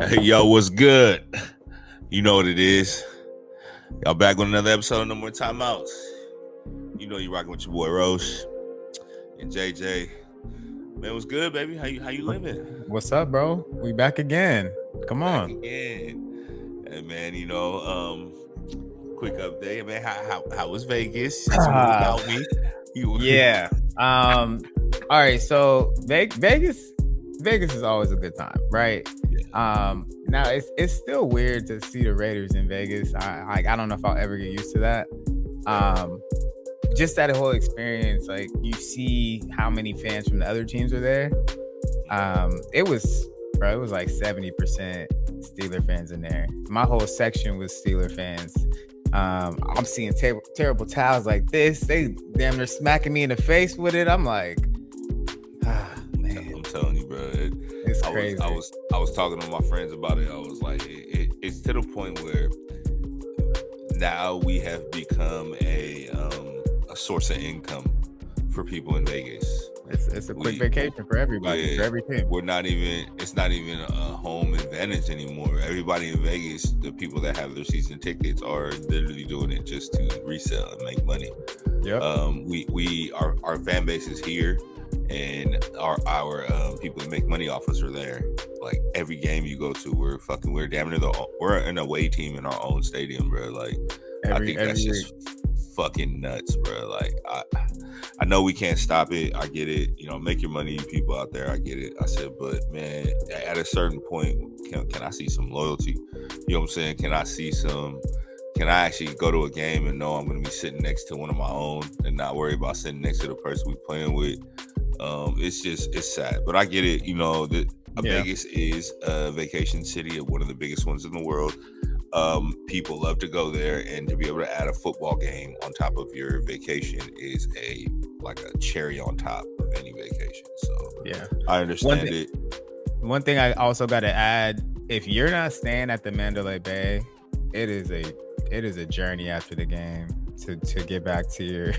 Hey, yo, what's good? You know what it is. Y'all back with another episode of No More Timeouts. You know you rocking with your boy ROSH and JJ. Man, what's good, baby? How you living? What's up, bro? We back again. Come Back on. again. Hey, man, quick update. Man, how was Vegas? Since you was Ah, without me. yeah. All right. So Vegas is always a good time, right? Now it's still weird to see the Raiders in Vegas. I don't know if I'll ever get used to that. Just that whole experience, like you see how many fans from the other teams are there. It was like 70% Steeler fans in there. My whole section was Steeler fans. I'm seeing terrible towels like this. They damn near smacking me in the face with it. I'm like, man. I'm telling you, bro. It's crazy. I was talking to my friends about it. I was like, it's to the point where now we have become a source of income for people in Vegas. It's a quick vacation for everybody, for every team. It's not even a home advantage anymore. Everybody in Vegas, the people that have their season tickets are literally doing it just to resell and make money. Yep. Our fan base is here, and our people that make money off us are there. Like every game you go to, we're damn near we're an away team in our own stadium, bro. Like I think that's just fucking nuts, bro. Like I know we can't stop it. I get it. Make your money, you people out there. I get it. I said, but man, at a certain point, can I see some loyalty? You know what I'm saying? Can I actually go to a game and know I'm going to be sitting next to one of my own and not worry about sitting next to the person we're playing with? It's sad, but I get it. Vegas is a vacation city, one of the biggest ones in the world. People love to go there, and to be able to add a football game on top of your vacation is like a cherry on top of any vacation. So yeah, I understand it. One thing I also got to add: if you're not staying at the Mandalay Bay, it is a journey after the game to get back to your.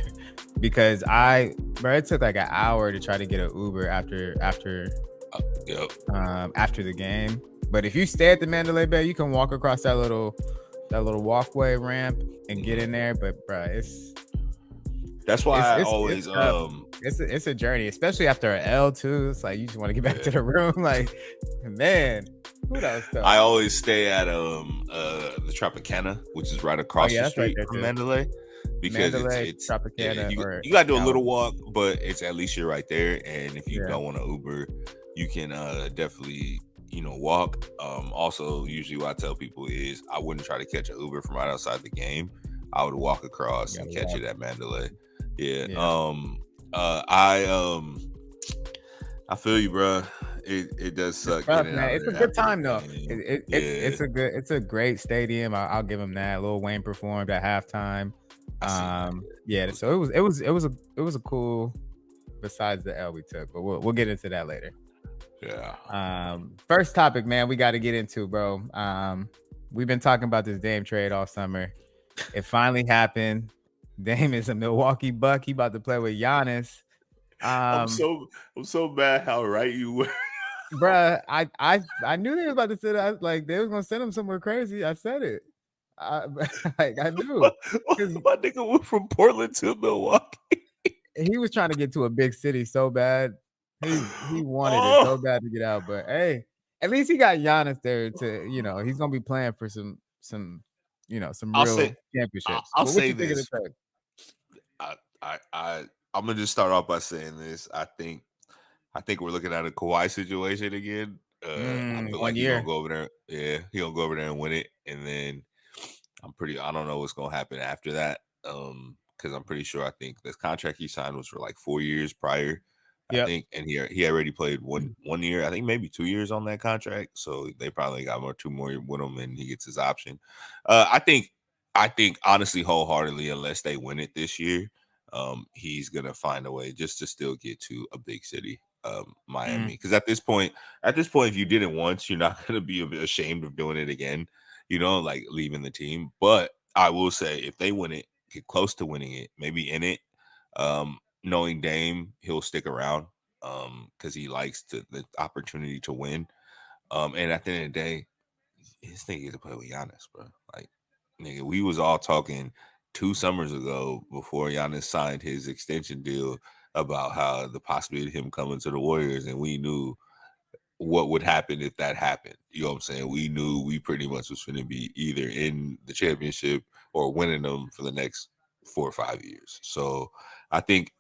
Because it took like an hour to try to get an Uber after the game. But if you stay at the Mandalay Bay, you can walk across that little walkway ramp and get in there. But bro, that's why I always it's a journey, especially after an L too. It's like you just want to get back to the room. Like, man, who else? I always stay at the Tropicana, which is right across the street from Mandalay. Because it's Tropicana, you got to do a little walk, but it's at least you're right there. And if you don't want to Uber, you can definitely walk. Also, usually what I tell people is I wouldn't try to catch an Uber from right outside the game. I would walk across and catch it at Mandalay. I feel you, bro. It does suck. It's a good time though. It's a great stadium. I'll give him that. Lil Wayne performed at halftime. So it was a cool. Besides the L we took, but we'll get into that later. Yeah. First topic, man, we got to get into, bro. We've been talking about this Dame trade all summer. It finally happened. Dame is a Milwaukee Buck. He about to play with Giannis. I'm so mad how right you were. Bruh, I knew they was about to say that. Like they was gonna send him somewhere crazy. I said it. I knew. My nigga went from Portland to Milwaukee. He was trying to get to a big city so bad. He wanted it so bad to get out. But hey, at least he got Giannis there to, he's gonna be playing for some real championships. I'll say this. I'm gonna just start off by saying this. I think we're looking at a Kawhi situation again. I feel like he's gonna go over there. Yeah, he's gonna go over there and win it, and then I don't know what's gonna happen after that. Because I'm pretty sure I think this contract he signed was for like 4 years prior. I think, and he already played one year, I think maybe 2 years on that contract. So they probably got 2 more with him, and he gets his option. I think honestly, wholeheartedly, unless they win it this year, he's gonna find a way just to still get to a big city, Miami. Because at this point, if you did it once, you're not gonna be ashamed of doing it again. Like leaving the team. But I will say, if they win it, get close to winning it, maybe in it. Knowing Dame, he'll stick around because he likes the opportunity to win. And at the end of the day, This nigga get to play with Giannis, bro. Like, nigga, we was all talking 2 summers ago before Giannis signed his extension deal about how the possibility of him coming to the Warriors, and we knew what would happen if that happened. You know what I'm saying? We knew we pretty much was going to be either in the championship or winning them for the next 4 or 5 years. So I think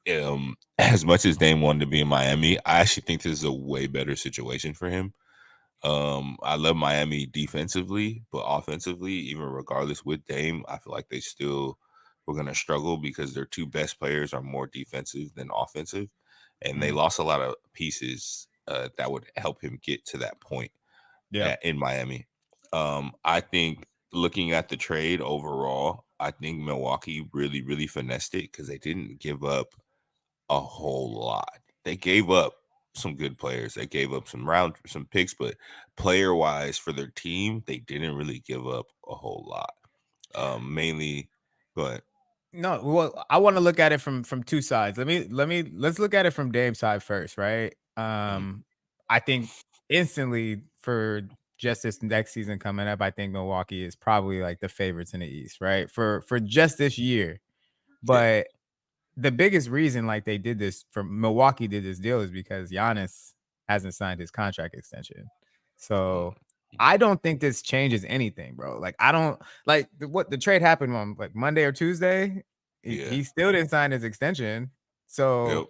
as much as Dame wanted to be in Miami, I actually think this is a way better situation for him. I love Miami defensively, but offensively, even regardless with Dame, I feel like they still were going to struggle because their two best players are more defensive than offensive, and they lost a lot of pieces that would help him get to that point Yeah. in Miami. I think looking at the trade overall, I think Milwaukee really, really finessed it because they didn't give up a whole lot. They gave up some good players. They gave up some picks, but player wise for their team, they didn't really give up a whole lot. Mainly, but No, well, I want to look at it from two sides. Let's look at it from Dame's side first, right? mhm, I think instantly for just this next season coming up, I think Milwaukee is probably like the favorites in the East, right? For just this year. yeah, But the biggest reason like they did this for Milwaukee did this deal is because Giannis hasn't signed his contract extension. So I mhm, don't think this changes anything, bro. Like I don't like what the trade happened on like Monday or Tuesday. yeah, He still didn't sign his extension. yep, So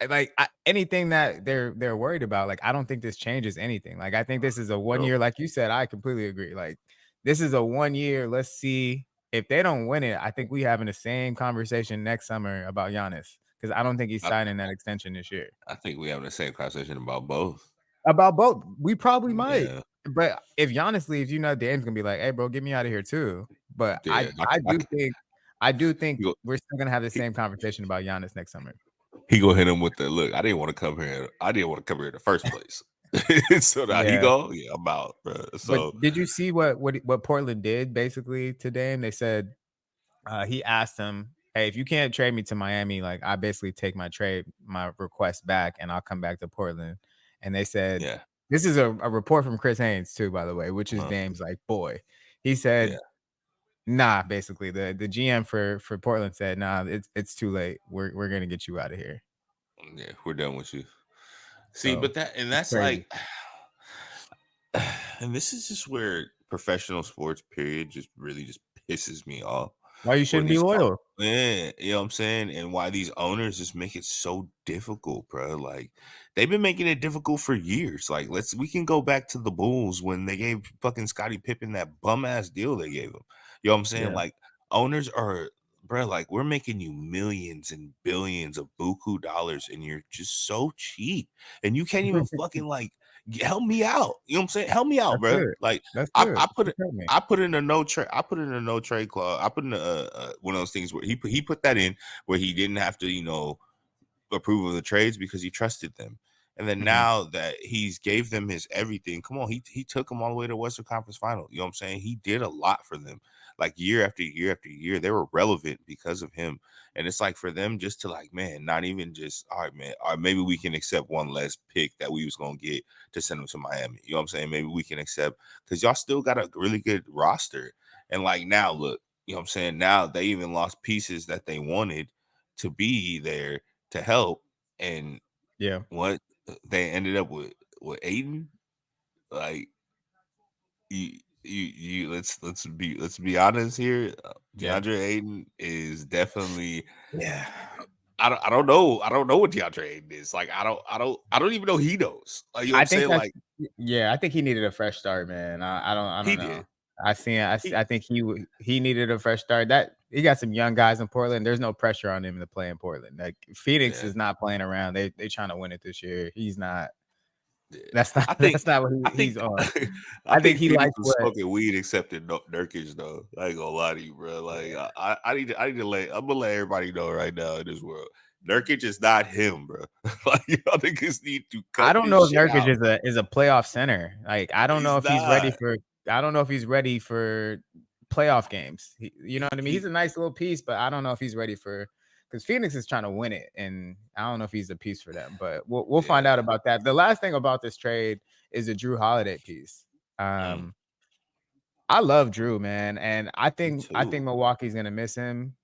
like anything that they're worried about, like I don't think this changes anything. Like I think this is a 1 year, yep. like you said, I completely agree. Like this is a 1 year. Let's see if they don't win it. I think we having the same conversation next summer about Giannis because I don't think he's I, signing that extension this year. I think we having the same conversation about both. About both, we probably might. Yeah, But if Giannis leaves, Dame's gonna be like, "Hey, bro, get me out of here too." But yeah. I do think He go, we're still gonna have the he, same conversation about Giannis next summer. he go hit him with the look. I didn't want to come here. I didn't want to come here in the first place. So now he Yeah. go, yeah, I'm out, bro. But So did you see what Portland did basically today? And they said he asked him, "Hey, if you can't trade me to Miami, like I basically take my request back, and I'll come back to Portland." And they said, yeah, "This is a report from Chris Haynes too, by the way, which is uh, Dame's like boy." He yeah, said, "Nah." Basically, the GM for Portland said, "Nah, it's too late. We're gonna get you out of here." yeah. We're done with you. See, So but it's that's crazy. like, and this is just where professional sports period just really just pisses me off. Why you Where shouldn't be these, loyal? yeah, you know what I'm saying, and why these owners just make it so difficult, bro. Like they've been making it difficult for years. Like we can go back to the Bulls when they gave fucking Scottie Pippen that bum ass deal they gave him. You know what I'm saying? Yeah. Like owners are. Bro, like we're making you millions and billions of buku dollars, and you're just so cheap, and you can't even fucking like help me out. You know what I'm saying? Help me out, That's bro. good. Like That's I, good. I put You it. tell me. I put in a no trade. I put in a no trade clause. I put in one of those things where he put that in where he didn't have to approve of the trades because he trusted them. And then Mhm. now that he's gave them his everything, come on, he took them all the way to Western Conference Final. You know what I'm saying? He did a lot for them. Like year after year after year, they were relevant because of him. And it's like for them just to like, man, not even just all right, man. All right, maybe we can accept one less pick that we was gonna get to send them to Miami. You know what I'm saying? Maybe we can accept because y'all still got a really good roster. And like now, look, you know what I'm saying? Now they even lost pieces that they wanted to be there to help, and Yeah. what they ended up with Aiden, like you let's be honest here. Yeah. DeAndre Aiden is definitely Yeah. I don't know what DeAndre Aiden is. Like I don't even know he knows. Like you know what I I'm think saying? that's Like yeah, I think he needed a fresh start, man. I don't he know. did. I He think he needed a fresh start. That he got some young guys in Portland. There's no pressure on him to play in Portland. Like Phoenix yeah. is not playing around. They trying to win it this year. He's not. Yeah. That's not I think that's not what I he's think on. I I think think he Phoenix likes was what smoking weed except in Nurkic though. I ain't gonna lie to you, bro. Like I need to I'm gonna let everybody know right now in this world. Nurkic is not him, bro. Like y'all niggas need to I cut don't this know if shit Nurkic out. is a playoff center. Like I don't know He's if he's ready not. for. I don't know if he's ready for playoff games. You know what I mean? He's He a nice little piece, but I don't know if he's ready for because Phoenix is trying to win it, and I don't know if he's a piece for them. But we'll find yeah. out about that. The last thing about this trade is the Drew Holiday piece. Mm. I love Drew, man, and I Me think too. Milwaukee's gonna miss him,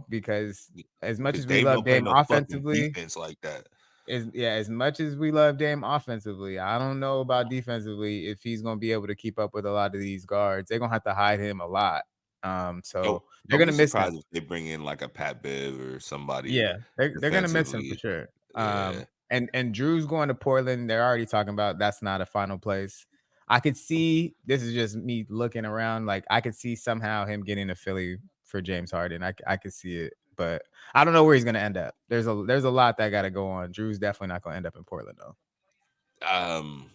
because as much Because as we Dame love don't play Dame no fucking offensively, defense like that. as much as we love Dame offensively, I don't know about defensively if he's gonna be able to keep up with a lot of these guards. They're gonna have to hide him a lot. Don't So they're don't gonna be miss him. surprised if they bring in like a Pat Bev or somebody Yeah, they're gonna miss him for defensively. sure. Yeah. And Drew's going to Portland. They're already talking about that's not a final place. I could see this is just me looking around. Like I could see somehow him getting to Philly for James Harden. I could see it, but I don't know where he's gonna end up. There's a lot that got to go on. Drew's definitely not gonna end up in Portland though. Um,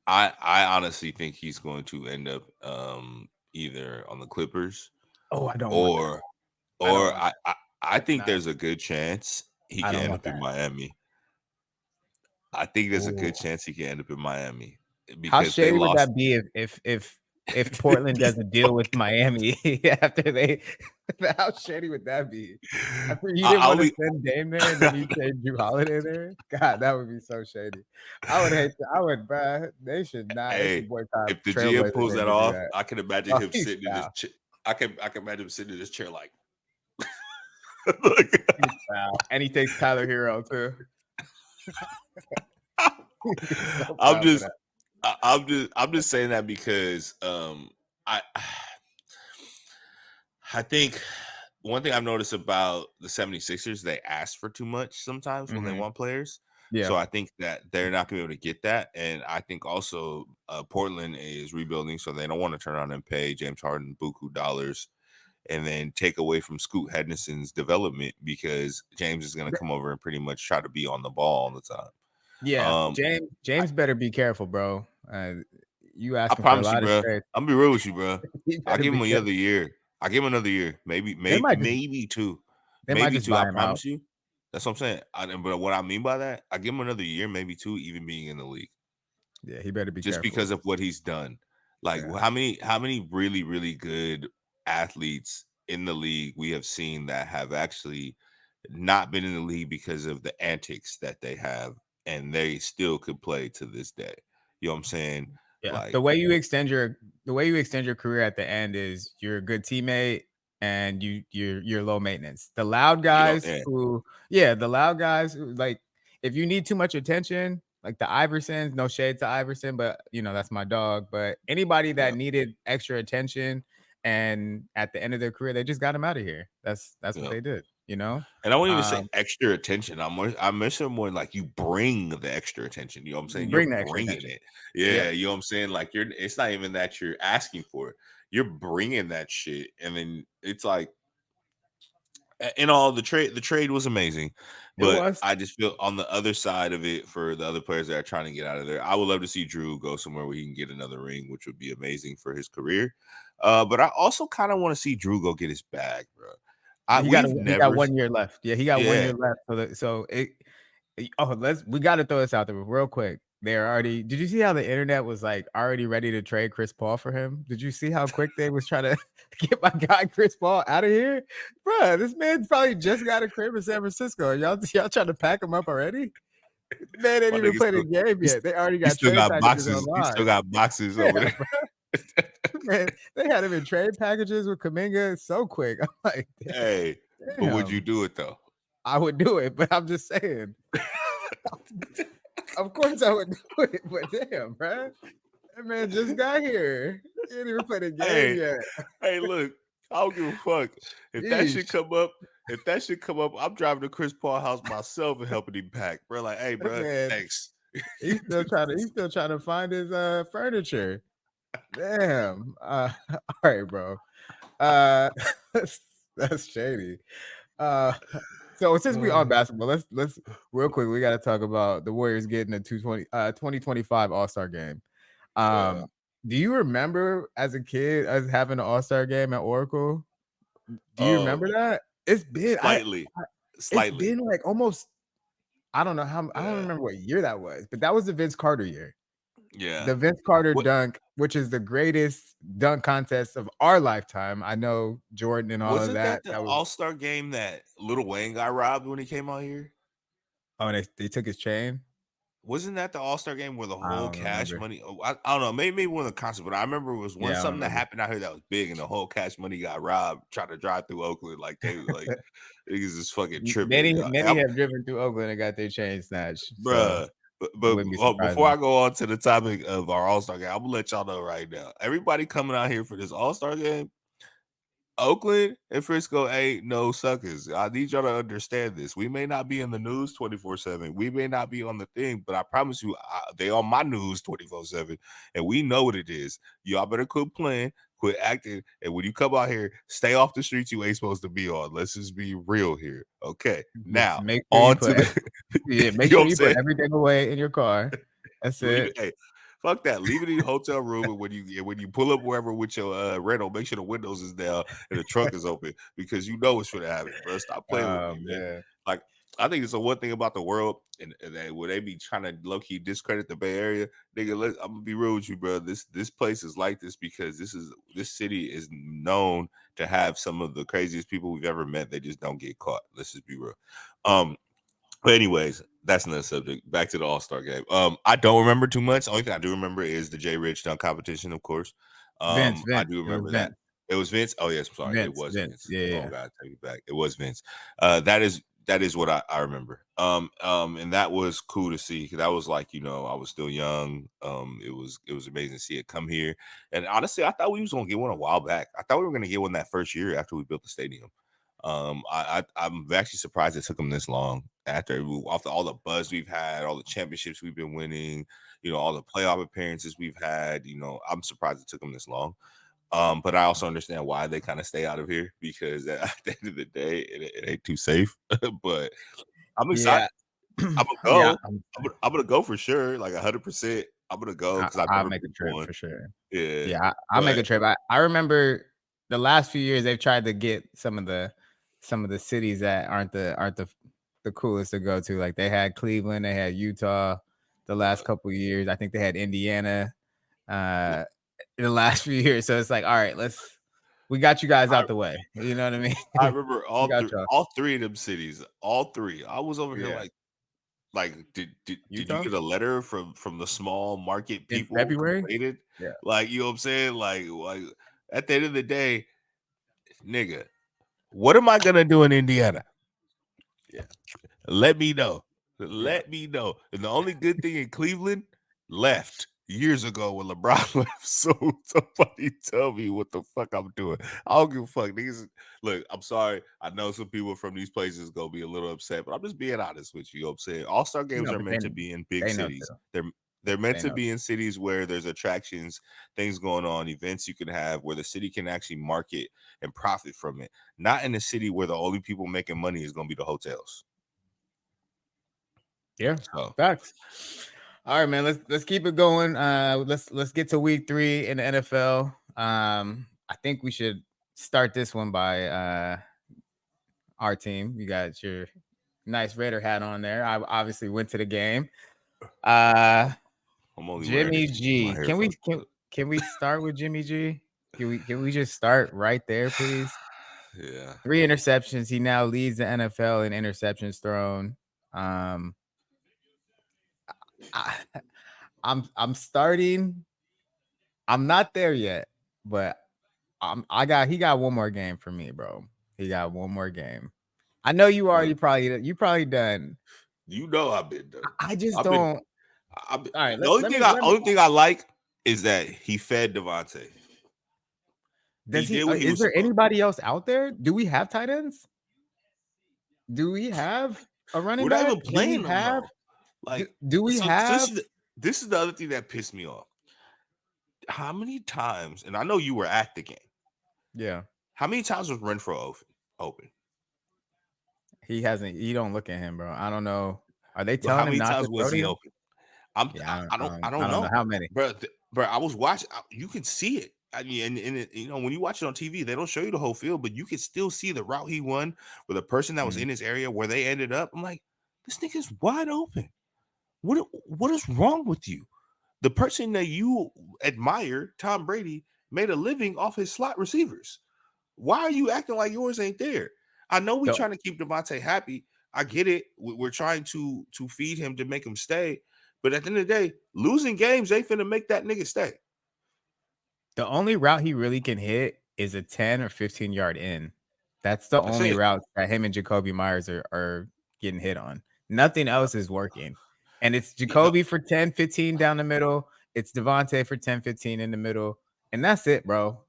I honestly think he's going to end up either on the Clippers Oh, I don't want that. or I don't or want I that. I, I That's think not. there's a good chance he I can don't end want up in that. Miami. I think there's a good Oh, chance he can end up in Miami how because they shady would lost. that be if Portland does a deal with Miami after they? How shady would that be? After you didn't I'll want to be. send Dame there, and then you trade Drew Holiday there. God, that would be so shady. I would hate. I would, bruh. They should not. They Hey, should boycott if the GM Trailblazers pulls game that to do off, that. I can imagine Oh, him he's sitting in his. foul. I can imagine him sitting in his chair like. Look, He's foul, and he takes Tyler Hero too. He'd be so I'm proud for just that. I'm just saying that because I I think one thing I've noticed about the 76ers, they ask for too much sometimes when they Mhm. want players. Yeah. So I think that they're not going to be able to get that. And I think also Portland is rebuilding, so they don't want to turn around and pay James Harden buku dollars and then take away from Scoot Henderson's development because James is going to come over and pretty much try to be on the ball all the time. Yeah, Um, James better be careful, bro. You I asking for a promise you, lot of bro. trades. I'm gonna be real with you, bro. He I'll better give be him careful. another year. I'll give him another year. Maybe, They maybe, might just maybe two. they might Maybe just two. I buy him out. promise you. That's what I'm saying. But what I mean by that, I give him another year, maybe two, even being in the league, Yeah, he better be just careful. because of what he's done. Like Yeah. how many really really good athletes in the league we have seen that have actually not been in the league because of the antics that they have, and they still could play to this day. You know what I'm saying? Yeah. Like The way you extend your career at the end is you're a good teammate and you're low maintenance. The loud you know, guys and who yeah, the loud guys who like if you need too much attention, like the Iversons, no shade to Iverson, but that's my dog. But anybody yeah, that needed extra attention and at the end of their career, they just got him out of here. That's what yeah. they did, you know? And I won't even say Um, extra attention. I mention more like you bring the extra attention. You know what I'm you saying? You're bring the extra bringing attention. it. Yep. Yeah, you know what I'm saying? Like it's not even that you're asking for it. You're bringing that shit. And then it's like in all the trade was amazing, It but was. I just feel on the other side of it for the other players that are trying to get out of there. I would love to see Drew go somewhere where he can get another ring, which would be amazing for his career. But I also kind of want to see Drew go get his bag, bro. We've He got never, 1 year left. Yeah, he got 1 yeah. year left. We gotta throw this out there real quick. They're already did you see how the internet was like already ready to trade Chris Paul for him? Did you see how quick they was trying to get my guy Chris Paul out of here? Bruh, this man probably just got a crib in San Francisco. Y'all trying to pack him up already? Man ain't My even nigga played a still game he, yet. They already he got still trade got packages boxes. He online. still got boxes Yeah, over there. bro. Man, they had him in trade packages with Kuminga so quick. I'm like, Hey, but would you damn. do it though? I would do it, but I'm just saying. Of course I would do it, but damn, bruh. That man just got here. He ain't even played a game Hey, yet. hey, look, I don't give a fuck. If that should Sheesh. come up, I'm driving to Chris Paul house myself and helping him pack. Bro, like, hey, That bro, man, thanks. he's still trying to find his furniture. Damn. All right, bro. Uh that's shady. Uh so since we on basketball, let's real quick, we gotta talk about the Warriors getting a 2025 All-Star game. Yeah. Um, do you remember as a kid us having an All-Star game at Oracle? Do you remember Um, that? slightly, It's slightly. been like almost I don't Yeah, remember what year that was, but that was the Vince Carter year. yeah. The Vince Carter What dunk, which is the greatest dunk contest of our lifetime. I know Jordan and all of wasn't that. that the That was All Star game that Lil Wayne got robbed when he came out here? oh, they took his chain. Wasn't that the All-Star game where the I whole don't cash remember. money? I don't know. Maybe one of the concerts, but I remember it was one Yeah, I don't something that remember. happened out here that was big, and the whole cash money got robbed trying to drive through Oakland. Like they like niggas is fucking tripping. Many have driven through Oakland and got their chain snatched. So Bruh. it But wouldn't be before surprising. I go on to the topic of our All-Star game, I'm gonna let y'all know right now. Everybody coming out here for this All-Star game, Oakland and Frisco ain't no suckers. I need y'all to understand this. We may not be in the news 24/7. We may not be on the thing, but I promise you, they on my news 24/7, and we know what it is. Y'all better quit playing, quit acting, and when you come out here, stay off the streets you ain't supposed to be on. Let's just be real here, okay? Just Now make sure you on to put the, make you know sure what I'm you put saying? everything away in your car. That's Leave it. it. Hey, fuck that. Leave it in your hotel room, and when you pull up wherever with your rental, make sure the windows is down and the trunk is open because you know what's going to happen, bro. Stop playing with Oh me, man. man. Like I think it's the one thing about the world, and where they be trying to low key discredit the Bay Area, nigga. I'm gonna be real with you, bro. This place is like this because this city is known to have some of the craziest people we've ever met. They just don't get caught. Let's just be real. But anyways, that's another subject. Back to the All-Star game. I don't remember too much. The only thing I do remember is the Jay Rich dunk competition, of course. I Vince. do It was remember that. Vince. It was Vince. Oh yes, I'm sorry. It was Vince. Vince. Yeah, Oh yeah. God, take it back. It was Vince. That is what I remember. And that was cool to see. That was like, I was still young. It was amazing to see it come here. And honestly, I thought we was gonna get one a while back. I thought we were gonna get one that first year after we built the stadium. I'm actually surprised it took them this long after all the buzz we've had, all the championships we've been winning, all the playoff appearances we've had. I'm surprised it took them this long. But I also understand why they kind of stay out of here because at the end of the day, it ain't too safe. But I'm excited. Yeah. I'm gonna Yeah. go. I'm gonna go for sure, like 100%. I'm gonna go because I've I'll never make a been to trip one. for sure. Yeah, Yeah, I'll make a but trip. I remember the last few years they've tried to get some of the cities that aren't the coolest to go to. Like they had Cleveland, they had Utah the last couple of years. I think they had Indiana uh in the last few years. So it's like, all right, we got you guys I out the way. You know what I mean? I remember We got y'all. all three of them cities, all three. I was over here Yeah. like did you Utah get a letter from the small market in people February? complaining? Yeah. Like, you know what I'm saying? Like at the end of the day, nigga, what am I gonna do in Indiana? Yeah. Let me know. Yeah. Let me know. And the only good thing in Cleveland left years ago when LeBron left. So somebody tell me what the fuck I'm doing. I don't give a fuck. Niggas, look, I'm sorry. I know some people from these places gonna be a little upset, but I'm just being honest with you. You know what I'm saying? All-Star games No, are but meant to be in big they know cities. too. They're meant They to know. be in cities where there's attractions, things going on, events you can have where the city can actually market and profit from it. Not in a city where the only people making money is gonna be the hotels. Yeah, So facts. All right, man. Let's keep it going. Let's get to week 3 in the NFL. I think we should start this one by our team. You got your nice Raider hat on there. I obviously went to the game. I'm only wearing Jimmy it because my G. hair fucked up. Can we start with Jimmy G? Can we just start right there, please? Yeah. 3 interceptions. He now leads the NFL in interceptions thrown. Um, I, I'm starting. I'm not there yet, but he got one more game for me, bro. He got one more game. I know Look, you probably done. you know I've been done. I just I've been, don't. I've been All right, the only let me. only thing I like is that he fed Devontae. He Does he? did what he Is was there supposed to. anybody else out there? Do we have tight ends? Do we have a running We're not back? even playing them though. Like, Do we so have? this is the other thing that pissed me off. How many times, and I know you were at the game, Yeah, how many times was Renfro open? he hasn't. You don't look at him, bro. I don't know. Are they But how telling him many not times to throw was to he him? open? Yeah, I I don't don't know know, how many. bro. I was watching. You can see it. I mean, when you watch it on TV, they don't show you the whole field, but you can still see the route he won with a person that was Mhm. in his area where they ended up. I'm like, this nigga's wide open. What is wrong with you? The person that you admire, Tom Brady, made a living off his slot receivers. Why are you acting like yours ain't there? I know we're So trying to keep Devontae happy. I get it. We're trying to feed him to make him stay. But at the end of the day, losing games ain't finna make that nigga stay. The only route he really can hit is a 10 or 15-yard in. That's the only it. route that him and Jacoby Myers are getting hit on. Nothing else is working. And it's Jacoby for 10, 15 down the middle. It's Devontae for 10, 15 in the middle. And that's it, bro.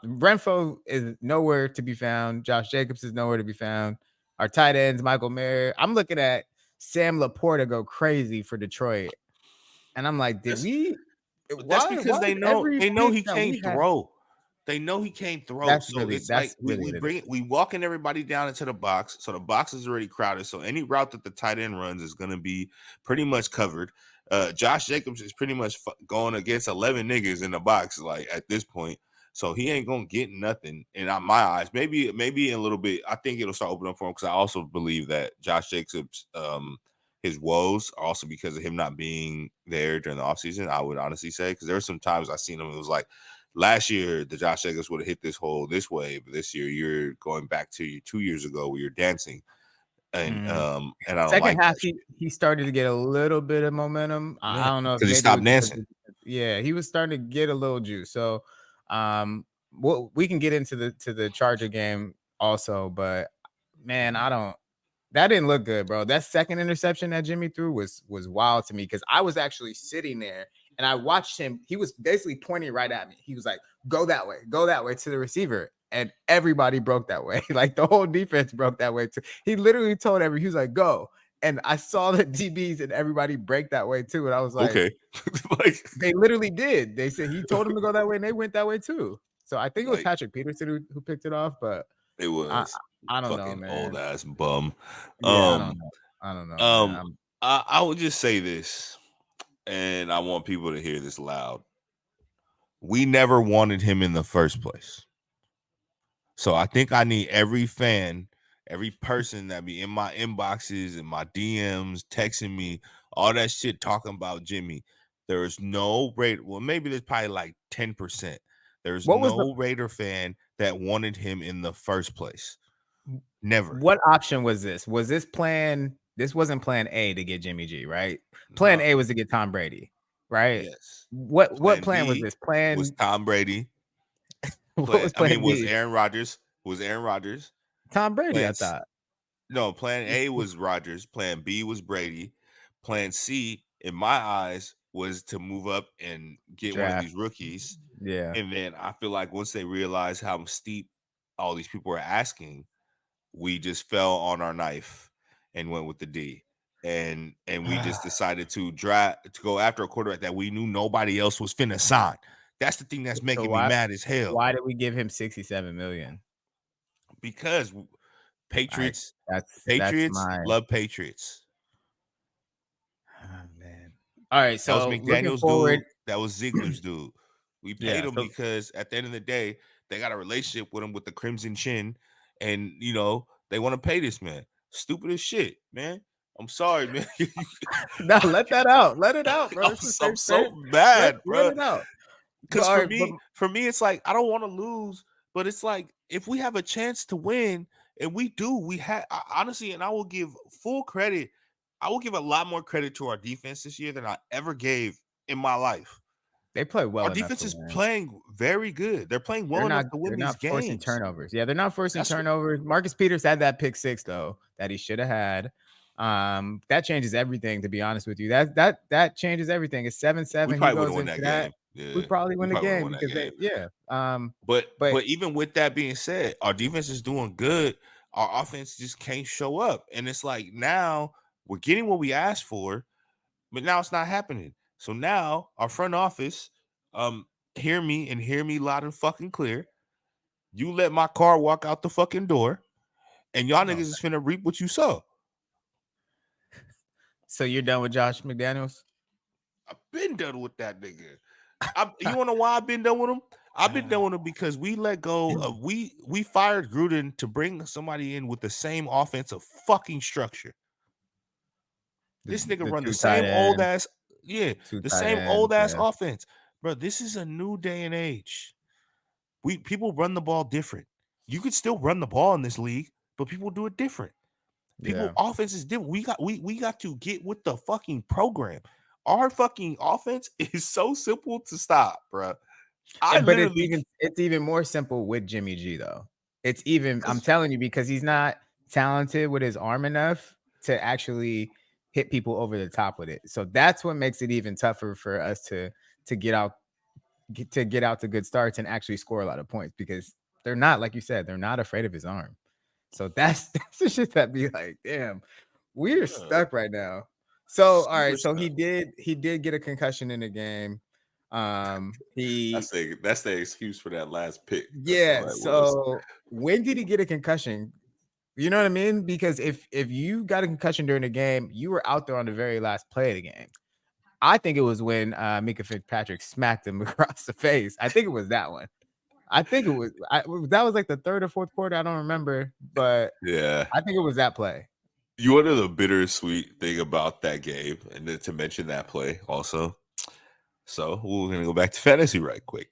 Renfro is nowhere to be found. Josh Jacobs is nowhere to be found. Our tight ends, Michael Mayer. I'm looking at Sam Laporta go crazy for Detroit. And I'm like, That's because why they is know every he pick that can't we have? throw. They know he can't throw. That's So it's like really we what it bring is. it, we walking everybody down into the box. So the box is already crowded. So any route that the tight end runs is gonna be pretty much covered. Josh Jacobs is pretty much going against 11 niggas in the box, like at this point. So he ain't gonna get nothing in my eyes. Maybe in a little bit. I think it'll start opening up for him because I also believe that Josh Jacobs, his woes are also because of him not being there during the offseason, I would honestly say. Because there were some times I seen him, it was like last year the Josh Jacobs would have hit this hole this way, but this year you're going back to 2 years ago where you're dancing. And I don't Second like half, that he started to get a little bit of momentum. I don't know if because he maybe it stopped was because dancing. he was starting to get a little juice. So we can get into the Charger game also, but man, that didn't look good, bro. That second interception that Jimmy threw was wild to me because I was actually sitting there and I watched him. He was basically pointing right at me. He was like, go that way to the receiver. And everybody broke that way. Like the whole defense broke that way too. He literally told he was like, go. And I saw the DBs and everybody break that way too. And I was like, Okay. Like they literally did. They said he told them to go that way and they went that way too. So I think it was like Patrick Peterson who picked it off, but it was I don't know, fucking old man. ass bum. Yeah, I don't know, man. I would just say this, and I want people to hear this loud. We never wanted him in the first place. So I think I need every fan, every person that be in my inboxes and my DMs texting me, all that shit talking about Jimmy. There's no Raider. Well, maybe there's probably like 10%. There's What was no Raider fan that wanted him in the first place. Never. what option was this? Was this plan? This wasn't plan A to get Jimmy G, right? Plan No. A was to get Tom Brady, right? Yes. What plan was B this? Plan was Tom Brady. what was plan Was B? Aaron Rodgers. Was Aaron Rodgers. Tom Brady, I Plan thought. No, plan A was Rodgers. Plan B was Brady. Plan C, in my eyes, was to move up and get one of Draft. these rookies. Yeah. And then I feel like once they realized how steep all these people were asking, we just fell on our knife and went with the D. And we just decided to go after a quarterback that we knew nobody else was finna sign. That's the thing that's making me mad as hell. Why did we give him $67 million? Because Patriots love Patriots. Oh, man. All right, so that was McDaniel's dude. That was Ziegler's dude. We paid him because at the end of the day, they got a relationship with him with the Crimson Chin, and they want to pay this man. Stupid as shit, man. I'm sorry, man. No, let that out. Let it out, bro. I'm so mad, bro. Let it out. Because for me, it's like I don't want to lose, but it's like if we have a chance to win, and we do, honestly, and I will give full credit. I will give a lot more credit to our defense this year than I ever gave in my life. They play well. Our defense is playing very good. They're playing well enough to win these games. They're not forcing turnovers. Yeah, they're not forcing turnovers. Marcus Peters had that pick 6 though that he should have had. That changes everything. To be honest with you, that changes everything. It's 7-7. We probably would have won that game. Yeah. We probably win the game because But even with that being said, our defense is doing good. Our offense just can't show up, and it's like now we're getting what we asked for, but now it's not happening. So now our front office, hear me loud and fucking clear. You let my car walk out the fucking door, and y'all niggas is finna reap what you sow. So you're done with Josh McDaniels? I've been done with that nigga. You wanna know why I've been done with him? I've been done with him because we let go of we fired Gruden to bring somebody in with the same offensive fucking structure. This nigga run the same old ass, same old ass offense, bro. This is a new day and age. People run the ball different. You could still run the ball in this league, but people do it different. Offense is different. We got to get with the fucking program. Our fucking offense is so simple to stop, bro. I But literally it's even more simple with Jimmy G though. It's even I'm because telling you because he's not talented with his arm enough to actually hit people over the top with it. So that's what makes it even tougher for us to get out to get out to good starts and actually score a lot of points because they're not like you said, they're not afraid of his arm. So that's the shit that be like, damn, we're stuck right now. So all super right, so stuff. he did get a concussion in the game. He That's the excuse for that last pick. That's all yeah. that was. So when did he get a concussion? You know what I mean? Because if you got a concussion during the game, you were out there on the very last play of the game. I think it was when Mika Fitzpatrick smacked him across the face. I think it was that one. I think it was that was like the third or fourth quarter. I don't remember, but Yeah. I think it was that play. You want to know the bittersweet thing about that game, and then to mention that play also. So we're gonna go back to fantasy right quick.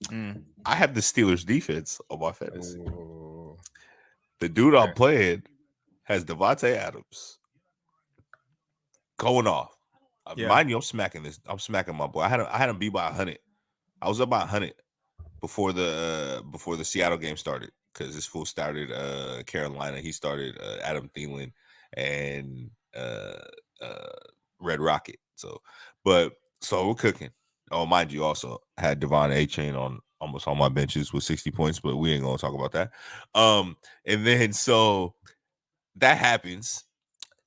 Mm. I have the Steelers defense on my fantasy. Oh, The dude I'm okay. playing has Devontae Adams going off. Yeah. Mind you, I'm smacking this. I'm smacking my boy. I had him beat by 100. I was up by 100 before the Seattle game started because this fool started Carolina. He started Adam Thielen and uh, Red Rocket. So we're cooking. Oh, mind you, also had Devon A Chain on almost all my benches with 60 points, but we ain't gonna talk about that. And then so that happens.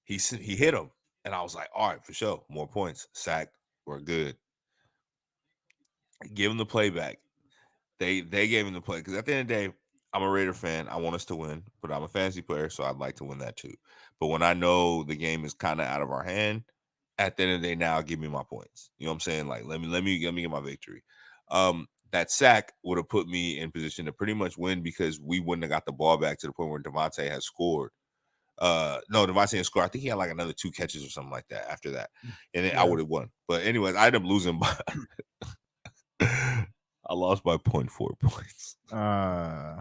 He hit him, and I was like, all right, for sure, more points, sack, we're good. Give him the playback. They gave him the play because at the end of the day, I'm a Raider fan. I want us to win, but I'm a fantasy player, so I'd like to win that too. But when I know the game is kind of out of our hand, at the end of the day, now give me my points. You know what I'm saying? Like let me get my victory. That sack would have put me in position to pretty much win because we wouldn't have got the ball back to the point where Devontae has scored. No, Devontae didn't score. I think he had like another 2 catches or something like that after that, and then I Yeah. would have won. But anyways, I ended up losing by I lost by 0.4 points. Yeah,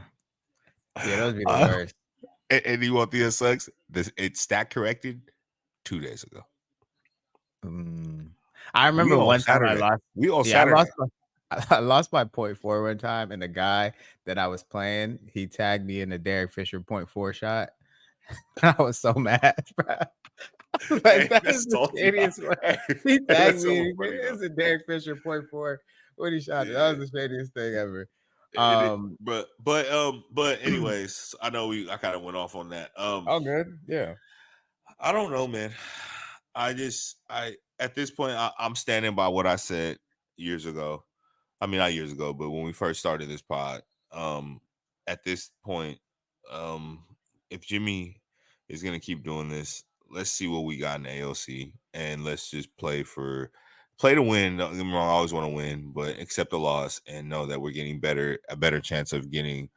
those be the worst. And you want the sucks? It's stat corrected 2 days ago. Mm. I We remember on one time I Saturday. lost. We on Yeah, Saturday. I lost by 0.4 one time, and the guy that I was playing, he tagged me in the Derek Fisher 0.4 shot. I was so mad, bro. Like Hey, that is that's the salty. shadiest one. Hey, He tagged that's me. so funny though. It's a Derek Fisher 0.4 when he shot it. That Yeah. was the shadiest thing ever. But anyways, I know I kind of went off on that. All good. Yeah. I don't know, man. I at this point I'm standing by what I said years ago. I mean, not years ago, but when we first started this pod, at this point, um, if Jimmy is gonna keep doing this, let's see what we got in the AOC, and let's just play to win. Don't get me wrong, I always want to win, but accept the loss and know that we're getting a better chance of getting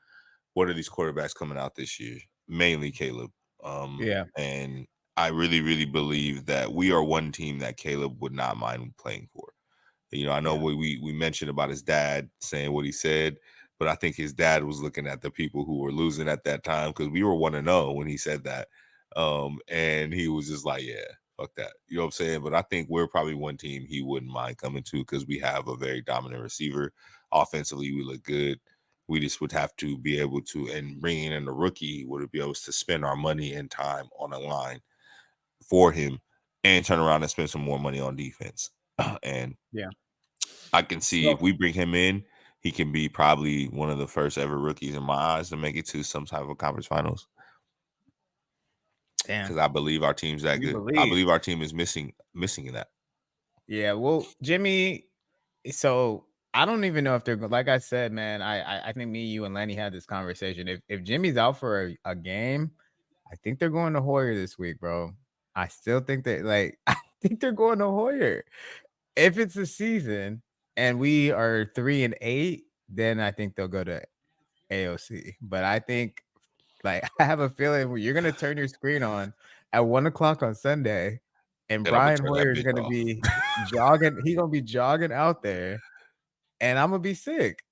what are these quarterbacks coming out this year? Mainly Caleb. Yeah. And I really, really believe that we are one team that Caleb would not mind playing for. You know, I know Yeah. we mentioned about his dad saying what he said, but I think his dad was looking at the people who were losing at that time because we were 1-0 when he said that. And he was just like, yeah, fuck that. You know what I'm saying? But I think we're probably one team he wouldn't mind coming to because we have a very dominant receiver. Offensively, we look good. We just would have to be able to, and bringing in a rookie would be able to spend our money and time on a line for him and turn around and spend some more money on defense. And Yeah. I can see if So we bring him in, he can be probably one of the first ever rookies in my eyes to make it to some type of conference finals. damn, Because I believe our team's that you good. I believe. believe our team is missing in that. Yeah. Well, Jimmy. So I don't even know if they're like I said, man. I think me, you, and Lenny had this conversation. If Jimmy's out for a game, I think they're going to Hoyer this week, bro. I still think that I think they're going to Hoyer. If it's a season and we are 3-8, then I think they'll go to AOC. But I think I have a feeling you're gonna turn your screen on at 1 o'clock on Sunday, and And I'm gonna Brian turn that Hoyer is bitch gonna off. be jogging. He's gonna be jogging out there, and I'm gonna be sick.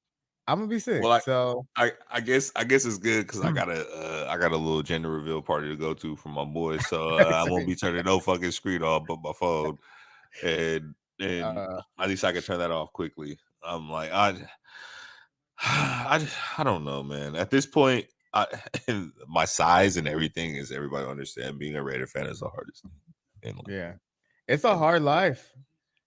I'm gonna be Well, sick. So I guess it's good because I got a little gender reveal party to go to for my boys, so I won't sorry. be turning no fucking screen off but my phone. and at least I can turn that off quickly. I'm like, I don't know, man. At this point, my size and everything is everybody understand. Being a Raider fan is the hardest thing in life. Yeah, it's a hard life.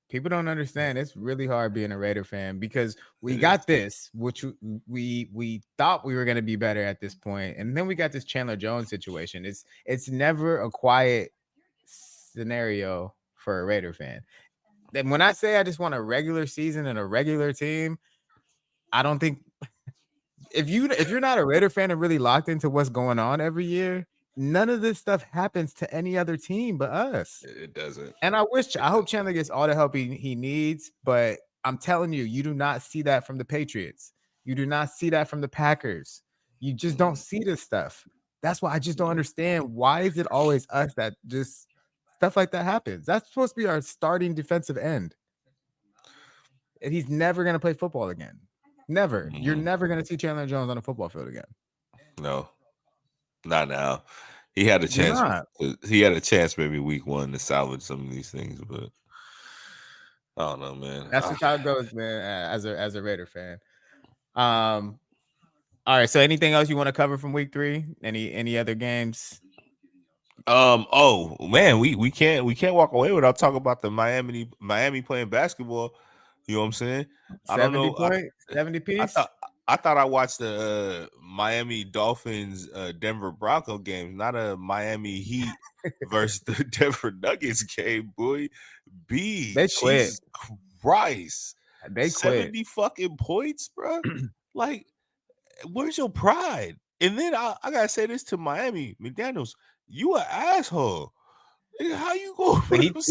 People don't understand. It's really hard being a Raider fan because we got this, which we thought we were going to be better at this point, and then we got this Chandler Jones situation. It's never a quiet scenario for a Raider fan. Then when I say I just want a regular season and a regular team, I don't think if you're not a Raider fan and really locked into what's going on every year, none of this stuff happens to any other team but us. It doesn't. And I hope Chandler gets all the help he needs, but I'm telling you, you do not see that from the Patriots. You do not see that from the Packers. You just don't see this stuff. That's why I just don't understand. Why is it always us that just stuff like that happens? That's supposed to be our starting defensive end. And he's never going to play football again. Never. Mm-hmm. You're never going to see Chandler Jones on a football field again. No, not now. He had a chance. He had a chance maybe week 1 to salvage some of these things, but I don't know, man. That's just how it goes, man. As a Raider fan. All right. So, anything else you want to cover from week 3? Any other games? Oh man, we can't walk away without talking about the Miami playing basketball. You know what I'm saying? 70 piece. I thought I watched the Miami Dolphins Denver Bronco game, not a Miami Heat versus the Denver Nuggets game, boy. They quit. Jesus Christ. They quit. 70 fucking points, bro. Like, where's your pride? And then I gotta say this to Miami, McDaniels, you an asshole. How you go? He took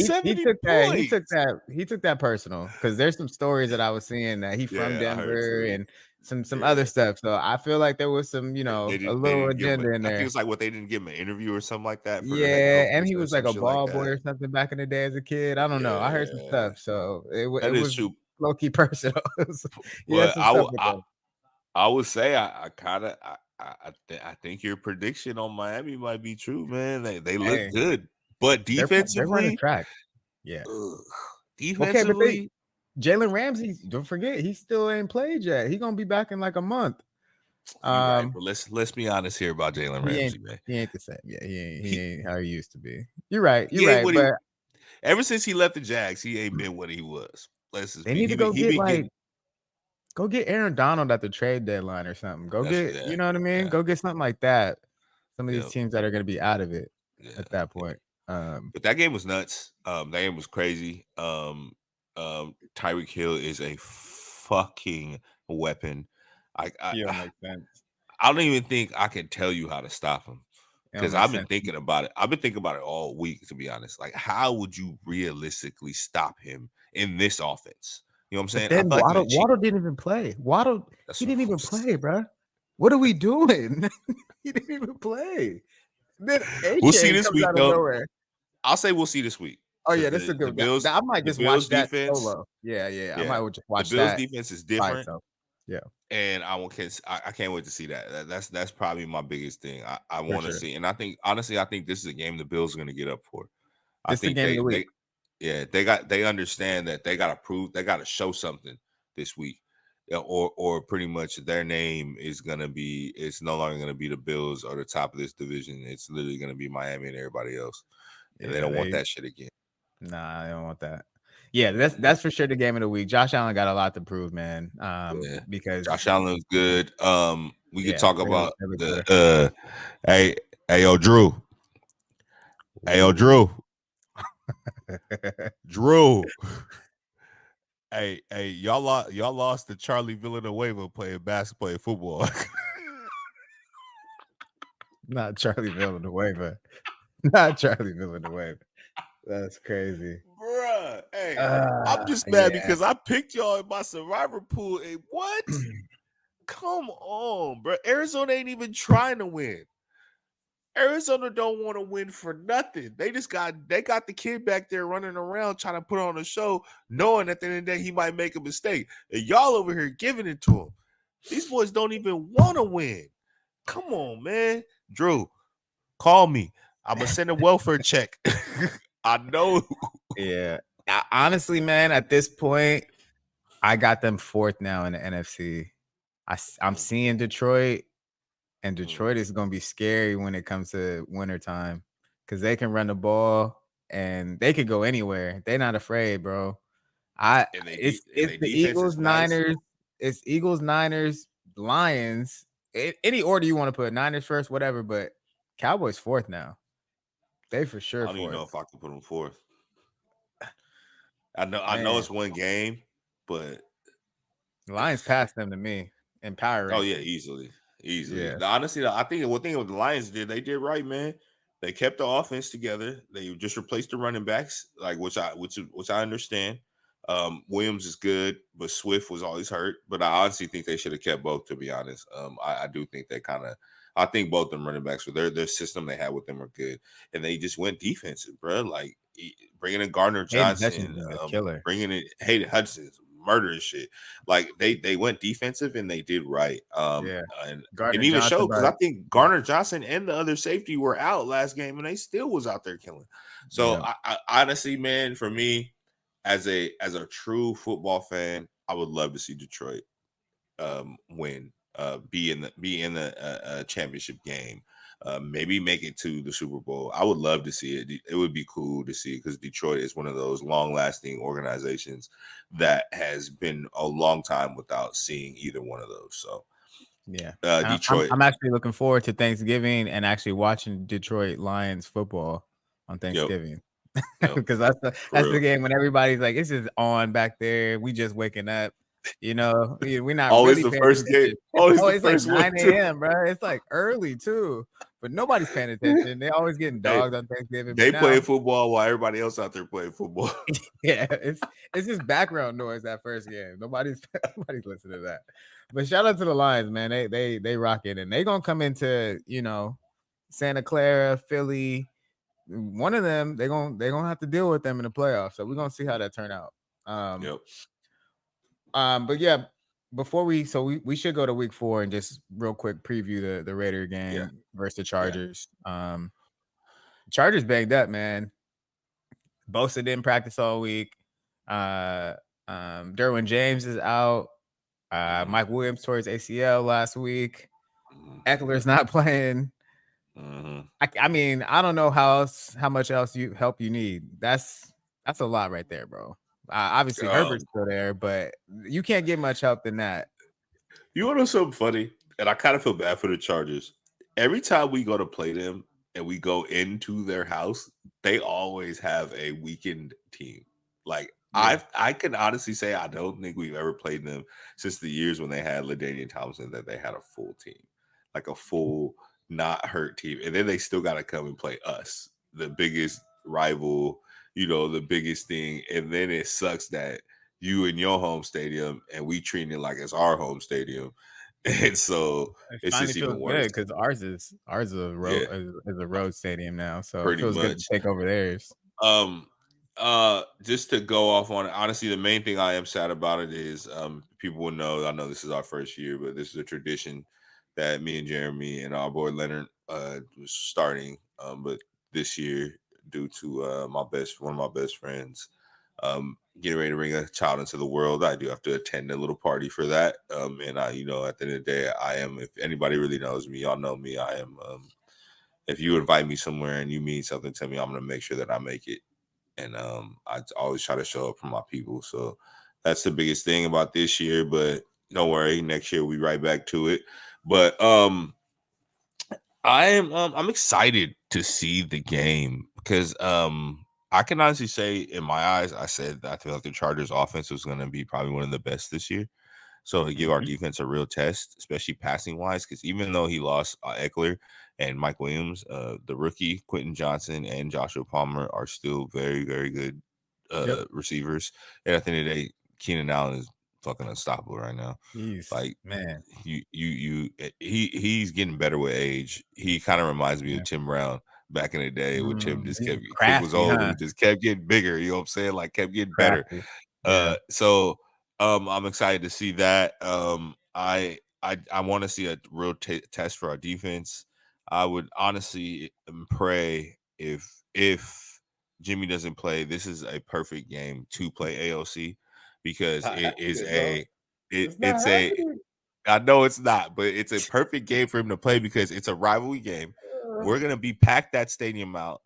that personal because there's some stories that I was seeing that he from Denver and some other stuff. So I feel like there was some, a little agenda in there. I think it's like what they didn't give him an interview or something like that. And he was like a ball boy or something back in the day as a kid. I don't know. I heard some stuff, so it was low key personal. I would say I think your prediction on Miami might be true, man. They look good. But defensively, they're running track. Yeah. Defensively, Jalen Ramsey, don't forget, he still ain't played yet. He's gonna be back in like a month. Right, but let's be honest here about Jalen Ramsey, man. He ain't the same. Yeah, he ain't how he used to be. You're right. But ever since he left the Jags, he ain't been what he was. They need to go get Aaron Donald at the trade deadline or something. You know what I mean? Go get something like that. Some of these teams that are gonna be out of it at that point. But that game was nuts. That game was crazy. Tyreek Hill is a fucking weapon. I don't even think I can tell you how to stop him because I've been thinking about it. I've been thinking about it all week, to be honest. Like, how would you realistically stop him in this offense? You know what I'm saying? Then Waddle didn't even play. He didn't even play, bro. What are we doing? He didn't even play. Then we'll see this week, though. I'll say we'll see this week. Oh yeah, this is a good game. I might just watch that solo. Yeah. I might just watch that. The Bills defense is different. Yeah, and I can't wait to see that. That's probably my biggest thing. I want to see, and I think honestly, this is a game the Bills are going to get up for. I think they understand that they got to show something this week, or pretty much their name is going to be. It's no longer going to be the Bills or the top of this division. It's literally going to be Miami and everybody else. And they don't want that shit again. Nah, I don't want that. Yeah, that's for sure the game of the week. Josh Allen got a lot to prove, man. Because Josh Allen is good. We could talk about the hey yo Drew. Hey yo Drew. Drew. Hey, y'all lost to Charlie Villanueva playing football. Not Charlie Villanueva. Not Charlie Villanueva. That's crazy. Bruh. Hey, I'm just mad because I picked y'all in my survivor pool. And what? Come on, bro. Arizona ain't even trying to win. Arizona don't want to win for nothing. They got the kid back there running around trying to put on a show, knowing at the end of the day he might make a mistake. And y'all over here giving it to him. These boys don't even want to win. Come on, man. Drew, call me. I'm going to send a welfare check. I know. Yeah. honestly, man, at this point, I got them fourth now in the NFC. I'm Mm, seeing Detroit, and mm. Detroit is going to be scary when it comes to wintertime because they can run the ball and they could go anywhere. They're not afraid, bro. I And and it's they the defense Eagles, is nice. Niners. It's Eagles, Niners, Lions. Any order you want to put, Niners first, whatever. But Cowboys fourth now. They for I sure don't even know fourth. if I could put them fourth. I know Man, it's one game, but the Lions passed them to me in power oh yeah, rankings. easily, easily. Yeah, Honestly, I think one thing what the Lions did, they did right, man. They kept the offense together. They just replaced the running backs, like which I understand. Williams is good, but Swift was always hurt. But I honestly think they should have kept both. To be honest, I do think they kind of. I think both them running backs with their system they had with them are good, and they just went defensive, bro. Like bringing in Gardner Hayden Hutchins Johnson, is a killer. bringing in Hayden Hudson, murderous shit. Like they went defensive and they did right. Yeah, And Gardner even Johnson, showed because but I think Garner Johnson and the other safety were out last game and they still was out there killing. So yeah, I honestly, man, for me, as a true football fan, I would love to see Detroit win, be in the championship game. Maybe make it to the Super Bowl. I would love to see it. It would be cool to see because Detroit is one of those long-lasting organizations that has been a long time without seeing either one of those. So yeah. Detroit, I'm actually looking forward to Thanksgiving and actually watching Detroit Lions football on yep, Thanksgiving. yep, Because for that's the real. game when everybody's like, it's just on back there. We just waking up, we're not Always really the paying first game. attention. Always Oh, the it's like first one 9 too. a.m., bro. It's like early too, but nobody's paying attention. They always getting Hey, dogged on Thanksgiving, but they play now, football while everybody else out there playing football. yeah, it's just background noise that first game. Nobody's listening to that. But shout out to the Lions, man. They rock it, and they gonna come into Santa Clara, Philly. One of them they gonna have to deal with them in the playoffs. So we're gonna see how that turn out. Um, Yep. but yeah, before we should go to week 4 and just real quick preview the Raider Yeah. game versus the Yeah. Chargers. Chargers banged up, man. Bosa didn't practice all week. Uh, Derwin James is out. Mhm, Mike Williams tore his ACL last week. mhm, Eckler's not playing. mhm. I mean, I don't know how much else help you need. That's a lot right there, bro. Obviously Herbert's Um, still there, but you can't get much help than that. you want to know something funny? And I kind of feel bad for the Chargers. Every time we go to play them and we go into their house, they always have a weakened team. Like Yeah, I can honestly say I don't think we've ever played them since the years when they had LaDainian Thompson that they had a full team, like a full not hurt team, and then they still got to come and play us, the biggest rival, the biggest thing, and then it sucks that you in your home stadium and we treating it like it's our home stadium. And so it it's finally just feels even worse. good because ours is a road Yeah, is a road stadium now, so it pretty feels good to much. take over theirs. Um, just to go off on it, honestly, the main thing I am sad about it is people will know. I know this is our first year, but this is a tradition that me and Jeremy and our boy Leonard was starting. But this year, due to one of my best friends getting ready to bring a child into the world, I do have to attend a little party for that. And I, at the end of the day, I am. If anybody really knows me, y'all know me. I am. If you invite me somewhere and you mean something to me, I'm gonna make sure that I make it. And I always try to show up for my people. So that's the biggest thing about this year. But don't worry, next year we'll be right back to it. But I'm excited to see the game because I can honestly say in my eyes, I said that I feel like the Chargers offense was gonna be probably one of the best this year. So to give our Mhm. defense a real test, especially passing wise, because even though he lost Eckler and Mike Williams, the rookie Quentin Johnson and Joshua Palmer are still very, very good Yep. receivers. And at the end of the day, Keenan Allen is fucking unstoppable right now. He's Like man. he's getting better with age. He kind of reminds me Yeah. of Tim Brown back in the day when Tim just He's kept Kid was crafty, old, huh? he just kept getting bigger. You know what I'm saying? Like kept getting better. Crafty. Yeah. So I'm excited to see that. I want to see a real test for our defense. I would honestly pray if Jimmy doesn't play, this is a perfect game to play AOC because Not it is happening, bro. It's not it's a happening. I know it's not, but it's a perfect game for him to play because it's a rivalry game. We're gonna be packed that stadium out,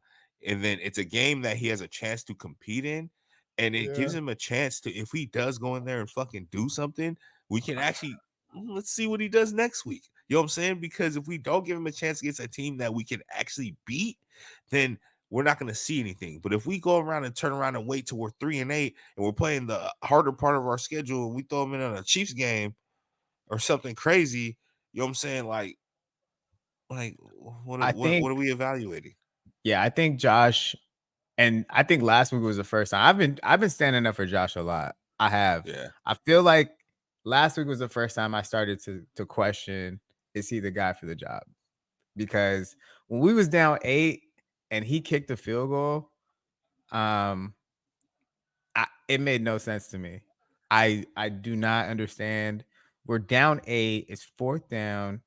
and then it's a game that he has a chance to compete in, and it Yeah. gives him a chance to, if he does go in there and fucking do something, we can actually let's see what he does next week. You know what I'm saying? Because if we don't give him a chance against a team that we can actually beat, then we're not going to see anything. But if we go around and turn around and wait till we're 3-8 and we're playing the harder part of our schedule and we throw them in on a Chiefs game or something crazy, you know what I'm saying? Like I what think, are we evaluating? yeah, I think Josh, and I think last week was the first time. I've been standing up for Josh a lot. I have. Yeah. I feel like last week was the first time I started to question, is he the guy for the job? Because when we was down 8 and he kicked the field goal, um, it made no sense to me. I do not understand. We're down 8. It's fourth down,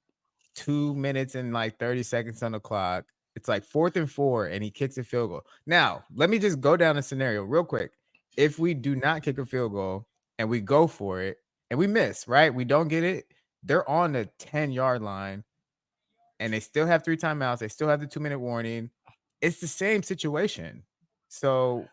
2 minutes and like 30 seconds on the clock. It's like 4th and 4, and he kicks a field goal. Now, let me just go down a scenario real quick. If we do not kick a field goal and we go for it and we miss, right? We don't get it. They're on the 10-yard line and they still have 3 timeouts. They still have the 2-minute warning. It's the same situation. So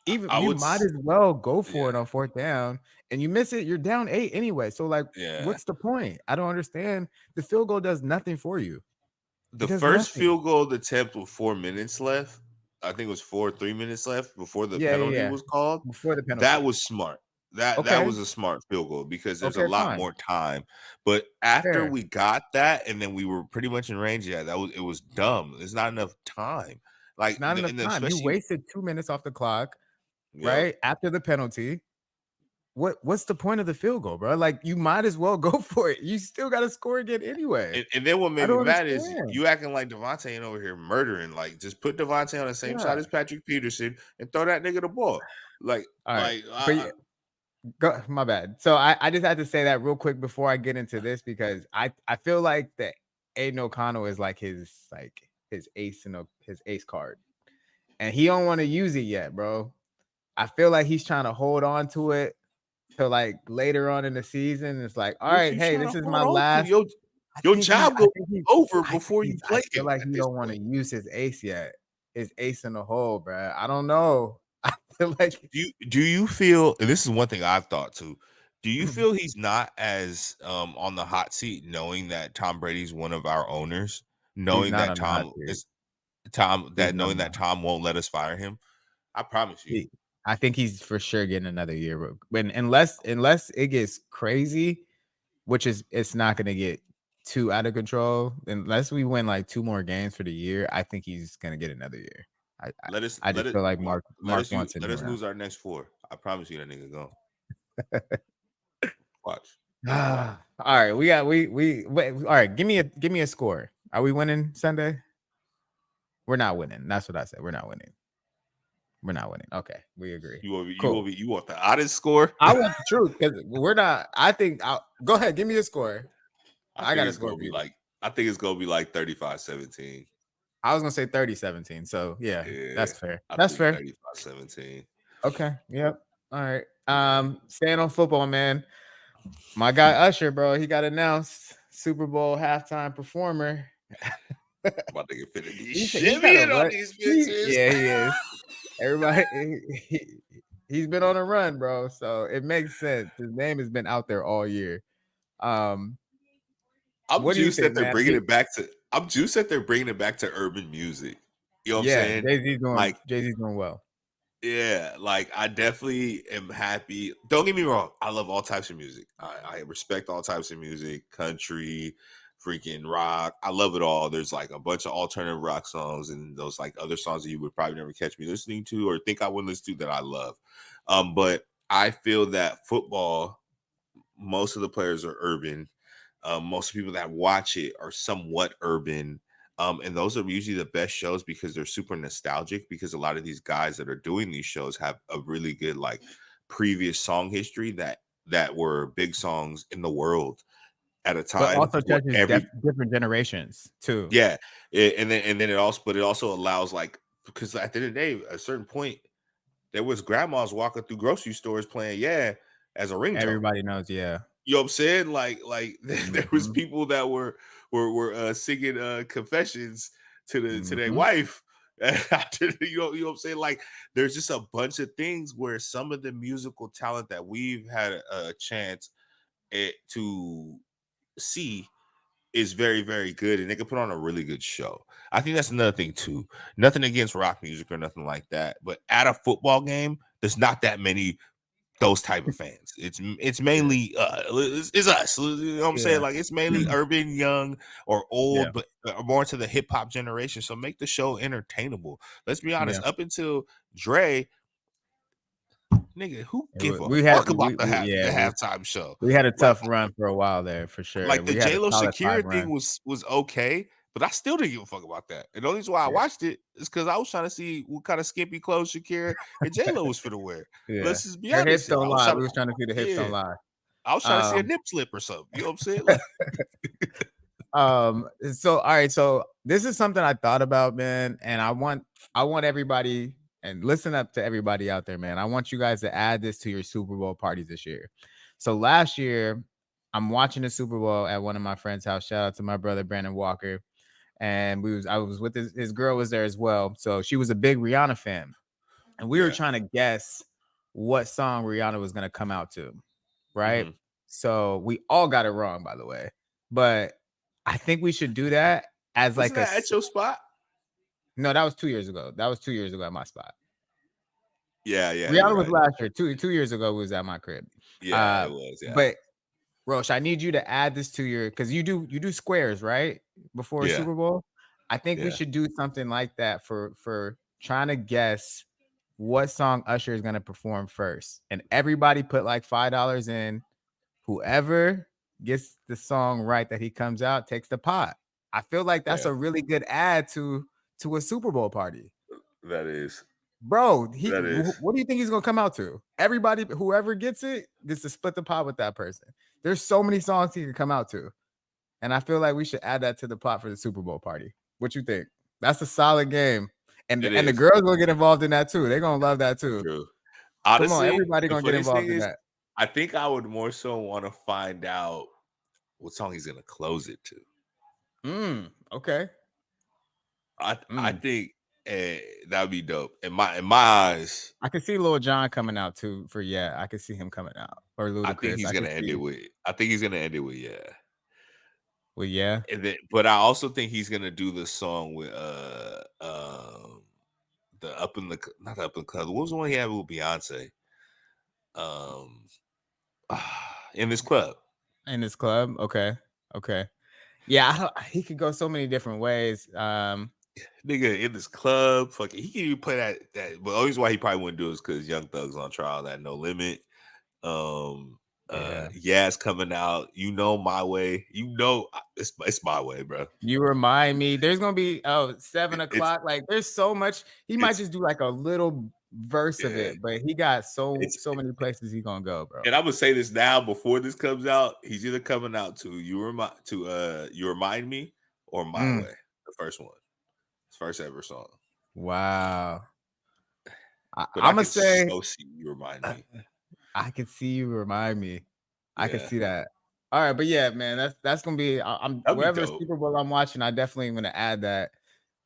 even I you would might as well go for yeah. it on 4th down, and you miss it, you're down 8 anyway. So like, Yeah. what's the point? I don't understand. The field goal does nothing for you. It The does first nothing. field goal attempt with 4 minutes left. I think it was 3 minutes left before the Yeah, yeah, penalty yeah. was called. Before the That penalty. was smart. That Okay. was a smart field goal because there's a Okay, lot fine. more time. But after Fair. we got that and then we were pretty much in range, yeah, it was dumb. There's not enough time. It's not enough time. You Especially wasted 2 minutes off the clock, yep. right? After the penalty. What's the point of the field goal, bro? Like, you might as well go for it. You still got to score again anyway. And then what I made me don't mad is understand. you acting like Devontae ain't over here murdering. Like, just put Devontae on the same side Yeah. as Patrick Peterson and throw that nigga the ball. Like, All right. like But I, yeah, go, my bad. So I just had to say that real quick before I get into this because I feel like that Aiden O'Connell is like his ace in his ace card, and he don't want to use it yet, bro. I feel like he's trying to hold on to it till like later on in the season. It's like, all what right, you hey, trying this to is hold my on to? last. Your job goes over before you I play feel him like at he this don't want to point. use his ace yet. His ace in the hole, bro. I don't know. I feel like Do you feel, and this is one thing I've thought too, do you feel he's not as on the hot seat knowing that Tom Brady's one of our owners, he's knowing not that on the hot seat. He's not knowing on the that hot Tom won't let us fire him? I promise you. seat. I think he's for sure getting another year. When unless it gets crazy, which is it's not gonna get too out of control. Unless we win like 2 more games for the year, I think he's gonna get another year. I I, Let us I let just it feel like Mark wants him let us around. lose our next 4. I promise you that nigga gone. Watch. All right, we got we wait, all right. Give me a score. Are we winning Sunday? We're not winning. That's what I said. We're not winning. We're not winning. Okay, we agree. Cool. You want the oddest score? I want the truth because we're not. I think. Go ahead. Give me a score. I I think got a it's score gonna for be you. like I think it's gonna be like 35-17. I was gonna say 30-17. So yeah, Yeah, that's fair. I That's think fair. 35-17. Okay. Yep. All right. Yeah. Staying on football, man. My guy Usher, bro, he got announced Super Bowl halftime performer. My nigga finna be He got a shimmying on run. these bitches. Yeah, he is. Everybody, he's been on a run, bro. So it makes sense. His name has been out there all year. Um, I'm what do you juiced that think, they're man? bringing it back to. I'm juiced that they're bringing it back to urban music. You know what I'm Yeah, saying? Like, Jay Z's doing well. yeah, like I definitely am happy. Don't get me wrong. I love all types of music. I respect all types of music, country, freaking rock. I love it all. There's like a bunch of alternative rock songs and those like other songs that you would probably never catch me listening to or think I would listen to that I love. But I feel that football, most of the players are urban. Most people that watch it are somewhat urban. And those are usually the best shows because they're super nostalgic because a lot of these guys that are doing these shows have a really good like previous song history that were big songs in the world at a But time also where touches different generations too. yeah, and then it also allows like because at the end of the day, at a certain point, there was grandmas walking through grocery stores playing "Yeah" as a ringtone. Everybody knows, yeah. You know what I'm saying? Like there was Mm-hmm. people that were singing confessions to their Mm-hmm. wife. After, you know what I'm saying? Like there's just a bunch of things where some of the musical talent that we've had a chance to see is very, very good, and they can put on a really good show. I think that's another thing too. Nothing against rock music or nothing like that, but at a football game, there's not that many those type of fans. It's Yeah. mainly it's us. You know what I'm saying? Yeah. Like it's mainly urban, young, or Yeah. old, but more to the hip hop generation. So make the show entertainable. Let's be honest. Yeah. Up until Dre, nigga, who give a We had fuck about the yeah, halftime show? we had a Like tough run for a while there for sure. like the We had J a Lo solid 5 Shakira thing run. was okay, but I still didn't give a fuck about that. And the only reason why I Yeah. watched it is because I was trying to see what kind of skimpy clothes Shakira and J Lo was finna wear. Yeah. Let's just be Her hips honest here. don't lie. We was trying to see the hips don't Yeah, lie. I was trying to see a Um, nip slip or something. You know what I'm saying? Like, so all right, so this is something I thought about, man, and I want everybody and listen up to everybody out there, man. I want you guys to add this to your Super Bowl parties this year. So last year, I'm watching the Super Bowl at one of my friends' house. Shout out to my brother Brandon Walker. And I was with his girl was there as well. So she was a big Rihanna fan. And we were yeah. trying to guess what song Rihanna was gonna come out to, right? Mhm. So we all got it wrong, by the way. But I think we should do that as Wasn't like that at your spot? no, that was 2 years ago. That was 2 years ago at my spot. Yeah, you're Rihanna was right. last year. Two years ago was at my crib. Yeah, it was. Yeah, But Rosh, I need you to add this to your because you do squares, right? Before yeah, Super Bowl. I think we yeah, should do something like that for trying to guess what song Usher is gonna perform first. And everybody put like $5 in. Whoever gets the song right that he comes out takes the pot. I feel like that's yeah. a really good add to a Super Bowl party. That is. Bro, That is. what do you think he's gonna come out to? Everybody, whoever gets it, gets to split the pot with that person. There's so many songs he can come out to, and I feel like we should add that to the pot for the Super Bowl party. What you think? That's a solid game, and It the is. girls will get involved in that too. They're gonna love that too. True. Come on, Honestly, everybody the gonna get funniest thing involved in is, that. I think I would more so want to find out what song he's gonna close it to. Okay. I Mm. think that would be dope. In my eyes, I can see Lil Jon coming out too. I can see him coming out or I think Ludacris. he's I can gonna end it see. with. I think he's gonna end it with yeah. Well, yeah. And then, but I also think he's gonna do the song with the up in the not up in the club. What was the one he had with Beyonce? Um, in this club. In this club. Okay. Okay. Yeah, he could go so many different ways. Nigga in this club, fucking, he can even play that. But the only reason why he probably wouldn't do it is because Young Thug's on trial at No Limit. Yeah. Yeah, it's coming out. You know my way. You know it's my way, bro. You remind me. There's gonna be 7 It's o'clock. Like there's so much. He might it's just do like a little verse of yeah. it, but he got It's so many places he gonna go, bro. and I'm gonna say this now before this comes out. He's either coming out to you remind me or my Mm, way. The first one, his first ever song. wow. But I I'm gonna could say so see you remind me. I can see you remind me. I can Yeah, see that. All right, but yeah, man, that's gonna be. I'm that'd be whatever dope. Super Bowl I'm watching. I definitely am gonna add that.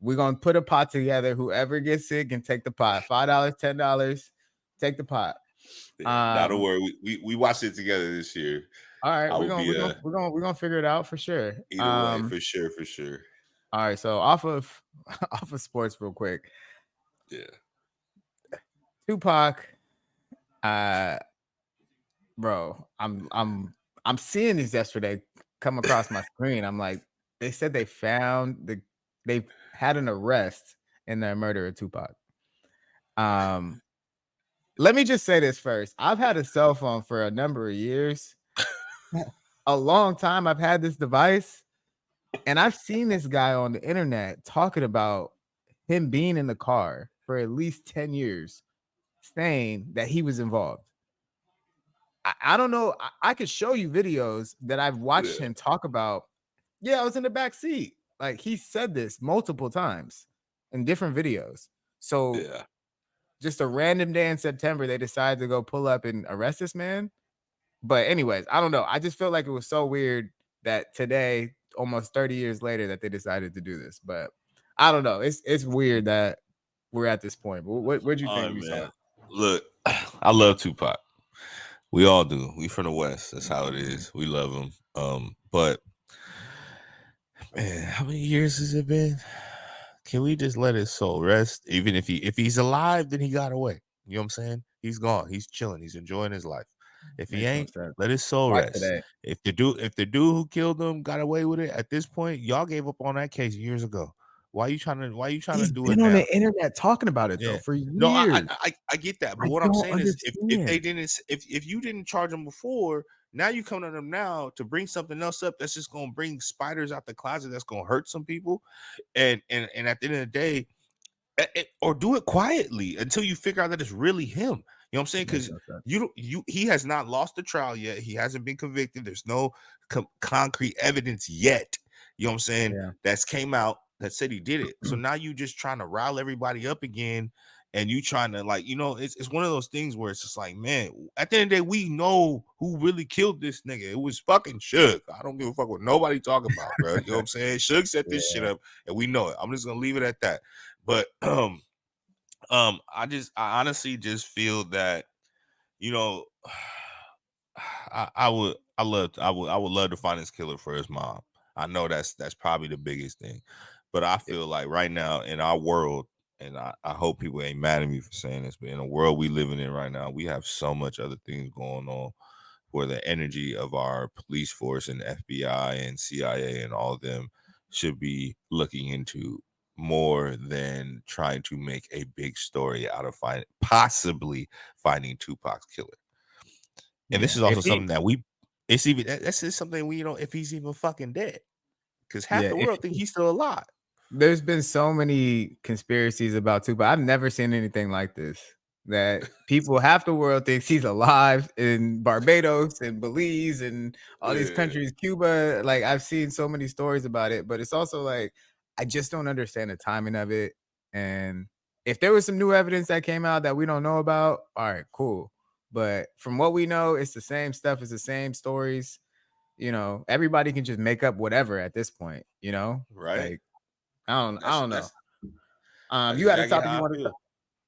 We're gonna put a pot together. Whoever gets it can take the pot. $5, $10, take the pot. Yeah, don't Um, worry. We watched it together this year. all right, I will be we're gonna figure it out for sure. either way for sure, for sure. All right, so off of off of sports real quick. Yeah. Tupac, uh, bro, I'm seeing this yesterday come across my screen. I'm like, they said they had an arrest in the murder of Tupac. Um, let me just say this first. I've had a cell phone for a number of years, a long time. I've had this device, and I've seen this guy on the internet talking about him being in the car for at least 10 years, saying that he was involved. I don't know. I could show you videos that I've watched Yeah. him talk about. Yeah, I was in the back seat. Like he said this multiple times in different videos. So Yeah. just a random day in September, they decided to go pull up and arrest this man. But anyways, I don't know. I just felt like it was so weird that today, almost 30 years later, that they decided to do this. But I don't know. It's weird that we're at this point. But what do you All think right, when you saw man. it? Look, I love Tupac. We all do. We from the West. That's how it is. We love him. But man, how many years has it been? Can we just let his soul rest? Even if he's alive, then he got away. You know what I'm saying? He's gone. He's chilling. He's enjoying his life. If he Makes no ain't, sense. let his soul Why rest. today? If the dude who killed him got away with it, at this point, y'all gave up on that case years ago. Why you trying to He's do it been on now? the internet talking about it though Yeah. for No, I, years. I I get that, but I what I'm don't saying is, if they understand. didn't, if you didn't charge them before, now you coming at them now to bring something else up that's just gonna bring spiders out the closet, that's gonna hurt some people, and at the end of the day, or do it quietly until you figure out that it's really him. You know what I'm saying? Makes Because no sense. he has not lost the trial yet. He hasn't been convicted. There's no concrete evidence yet. You know what I'm saying? Yeah. That's came out that said he did it. So now you just trying to rile everybody up again, and you trying to, like, it's one of those things where it's just like, man, at the end of the day, we know who really killed this nigga. It was fucking Suge. I don't give a fuck what nobody talk about, bro. You know what I'm saying? Suge set this shit Yeah. up, and we know it. I'm just gonna leave it at that. But I honestly just feel that, you know, I would love to find his killer for his mom. I know that's probably the biggest thing. But I feel like right now in our world, and I hope people ain't mad at me for saying this, but in the world we living in right now, we have so much other things going on where the energy of our police force and FBI and CIA and all of them should be looking into more than trying to make a big story out of possibly finding Tupac's killer. And this Yeah. is If also he something that that's just something we, if he's even fucking dead, because half yeah, the if world think he's still alive. there's been so many conspiracies about Tupac. I've never seen anything like this. That people, half the world thinks he's alive in Barbados and Belize and all these Yeah, countries, Cuba. Like I've seen so many stories about it, but it's also like I just don't understand the timing of it. And if there was some new evidence that came out that we don't know about, all right, cool. But from what we know, it's the same stuff, it's the same stories. Everybody can just make up whatever at this point, right. like I don't know. That's that's You had a exactly topic how I feel.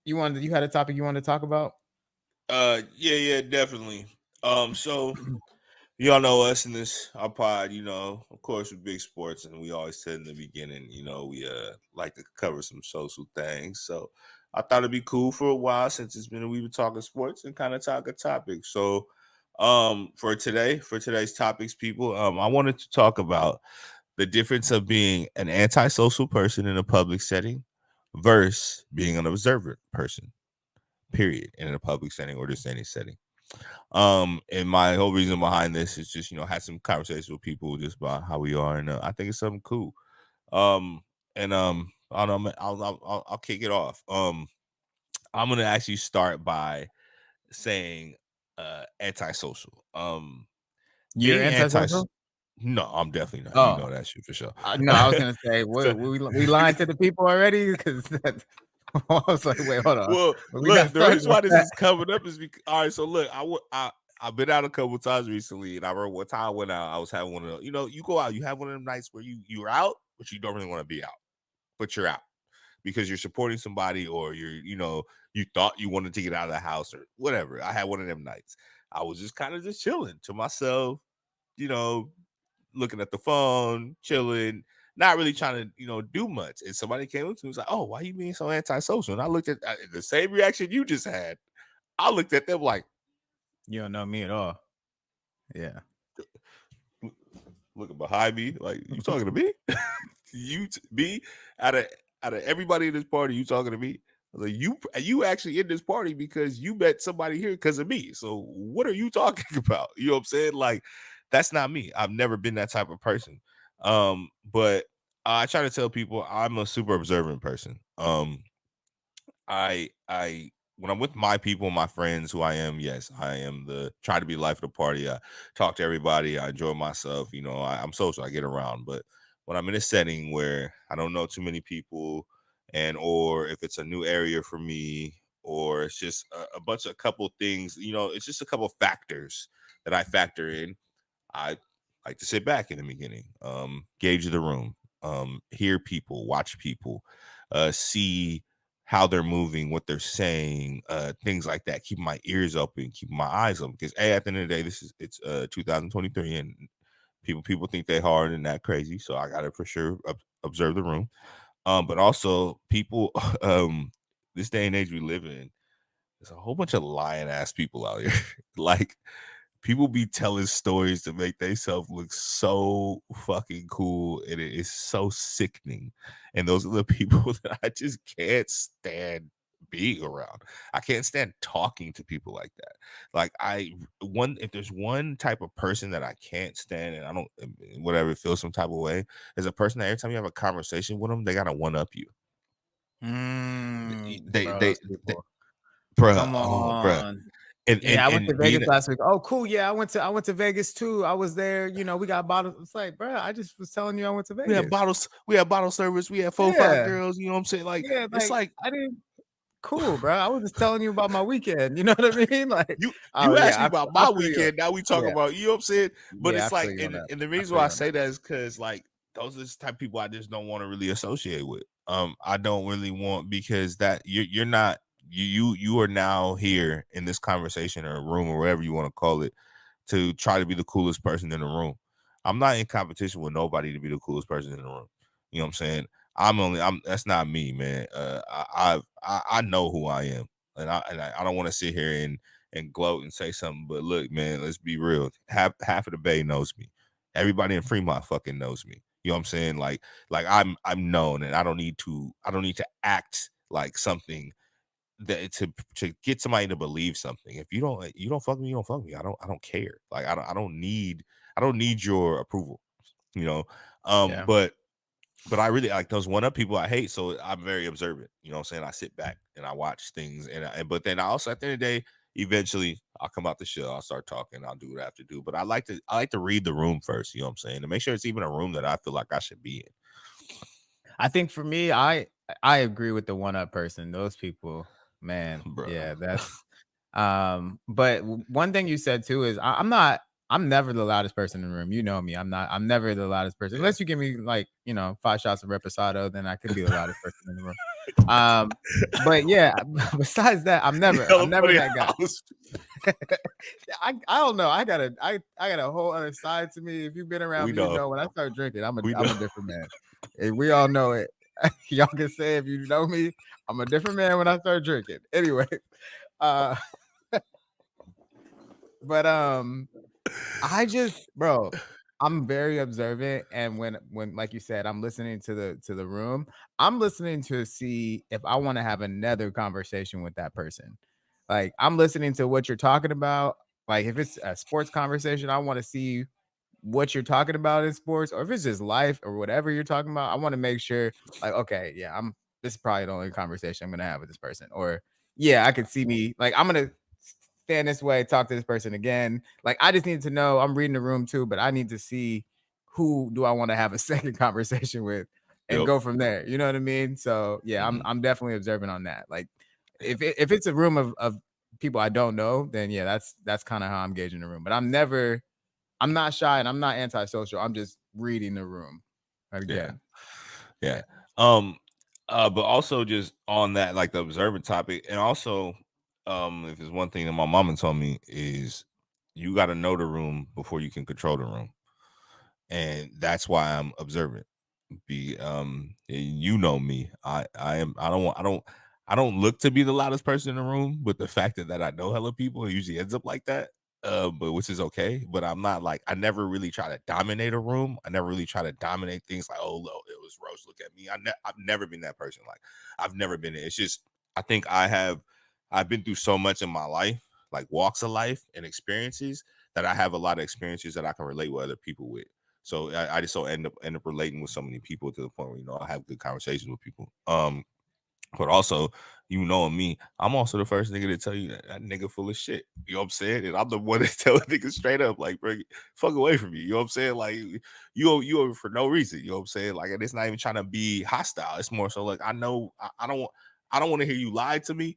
you had a topic you wanted to talk about? Yeah, definitely. So y'all know us in this our pod, of course, with big sports, and we always said in the beginning, we like to cover some social things. So I thought it'd be cool for a while since we've been talking sports and kind of talking topics. So for today's topics, people, I wanted to talk about the difference of being an antisocial person in a public setting versus being an observant person, period, in a public setting or just any setting. And my whole reason behind this is just, had some conversations with people just about how we are, and I think it's something cool. And I don't know, man, I'll kick it off. I'm gonna actually start by saying antisocial. You're Being anti antisocial? No, I'm definitely not. You Oh, know that shit for sure. no, I was gonna say, So, we lying to the people already? Because I was like, wait, hold on. well, We look, not the starting reason why like this that. is coming up is because, all right. So look, I've been out a couple times recently, and I remember one time I went out. I was having one of those, you go out, you have one of them nights where you're out, but you don't really want to be out, but you're out because you're supporting somebody, or you thought you wanted to get out of the house or whatever. I had one of them nights. I was just kind of just chilling to myself, you know, looking at the phone, chilling, not really trying to, do much. And somebody came up to me and was like, "Oh, why are you being so antisocial?" And I looked at the same reaction you just had. I looked at them like, You don't know me at all. Yeah. looking behind me, like, "You talking to me? Me out of everybody in this party, you talking to me?" I was like, you actually in this party because you met somebody here because of me. So what are you talking about? You know what I'm saying? Like, that's not me. I've never been that type of person. But I try to tell people I'm a super observant person. I when I'm with my people, my friends, who I am, yes, I am the try to be life of the party. I talk to everybody. I enjoy myself. I'm social. I get around. But when I'm in a setting where I don't know too many people, and or if it's a new area for me, or it's just a couple things, it's just a couple factors that I factor in. I like to sit back in the beginning, gauge the room, hear people, watch people, see how they're moving, what they're saying, things like that. Keep my ears open, keep my eyes open, because at the end of the day, it's 2023, and people think they hard and that crazy. So I gotta for sure observe the room. But also people, this day and age we live in, there's a whole bunch of lying ass people out here. Like, people be telling stories to make themselves look so fucking cool, and it is so sickening. And those are the people that I just can't stand being around. I can't stand talking to people like that. Like, if there's one type of person that I can't stand, and I don't, whatever, feel some type of way, is a person that every time you have a conversation with them, they gotta one up you. They, Bro, they, those they people. bruh, Come oh, bruh. on. And Yeah, I went to being Vegas last week. Oh, cool. Yeah, I went to Vegas too. I was there. We got bottles. It's like, bro, I just was telling you I went to Vegas. we have bottle service, we have 4 5 Yeah, girls, you know what I'm saying? Like, yeah. it's Like like I didn't. Cool, bro. I was just telling you about my weekend. You know what I mean? Like, oh you asked yeah, me about I my feel you. weekend. Now we talk Yeah, about, you know what I'm saying? But yeah. I it's feel like, you on that. and the I reason feel why I you on say that. that is because, like, those are the type of people I just don't want to really associate with. I don't really want, because that you're not, you are now here in this conversation or room or whatever you want to call it, to try to be the coolest person in the room. I'm not in competition with nobody to be the coolest person in the room. You know what I'm saying? I'm that's not me, man. I know who I am, and I don't want to sit here and gloat and say something. But look, man, let's be real. Half of the Bay knows me. Everybody in Fremont fucking knows me. You know what I'm saying? Like I'm known, and I don't need to act like something that to get somebody to believe something. If you don't fuck me, you don't fuck me. I don't care. Like, I don't need your approval, you know. Yeah. But I really like those one up people I hate. So I'm very observant. You know what I'm saying? I sit back and I watch things, but then I also, at the end of the day, eventually I'll come out the shell, I'll start talking, I'll do what I have to do. But I like to read the room first, you know what I'm saying? To make sure it's even a room that I feel like I should be in. I think for me, I agree with the one up person. Those people, man, Bruh. yeah, that's but one thing you said too is I'm never the loudest person in the room. You know me. I'm never the loudest person. Yeah. Unless you give me like, 5 shots of reposado, then I could be the loudest person in the room. But yeah, besides that, I'm never Hella I'm never funny that guy. house. I don't know. I got a whole other side to me. If you've been around We me, you know. know when I start drinking, I'm We a know. different man. And we all know it. Y'all can say if you know me, I'm a different man when I start drinking. Anyway, uh, but I just, bro, I'm very observant, and when like you said, I'm listening to the room. I'm listening to see if I want to have another conversation with that person. Like, I'm listening to what you're talking about. Like, if it's a sports conversation, I want to see what you're talking about in sports, or if it's just life or whatever you're talking about. I want to make sure, like, okay, yeah, this is probably the only conversation I'm gonna have with this person. Or yeah, I could see me like I'm gonna stand this way, talk to this person again. Like, I just need to know, I'm reading the room too, but I need to see who do I want to have a second conversation with and Yep. go from there. You know what I mean? So yeah, Mhm. I'm definitely observant on that. Like, if it's a room of people I don't know, then yeah, that's kind of how I'm gauging the room. But I'm not shy and I'm not antisocial. I'm just reading the room Yeah. again. Yeah. Yeah. Um, but also just on that, like the observant topic, and also, if there's one thing that my mama told me is you got to know the room before you can control the room, and that's why I'm observant. You know me. I am. I don't look to be the loudest person in the room, but the fact that I know hella people, it usually ends up like that. But which is okay. But I'm not like, I never really try to dominate a room. I never really try to dominate things like, oh, look, it was Rose. Look at me. I've never been that person. Like, I've never been it. It's just, I think I've been through so much in my life, like walks of life and experiences, that I have a lot of experiences that I can relate with other people with. So I just so end up relating with so many people to the point where I have good conversations with people. But also, you know me, I'm also the first nigga to tell you that nigga full of shit. You know what I'm saying? And I'm the one that tell a nigga straight up, like, bro, fuck away from me. You know what I'm saying? Like, you over for no reason. You know what I'm saying? Like, and it's not even trying to be hostile. It's more so like, I know I don't want to hear you lie to me,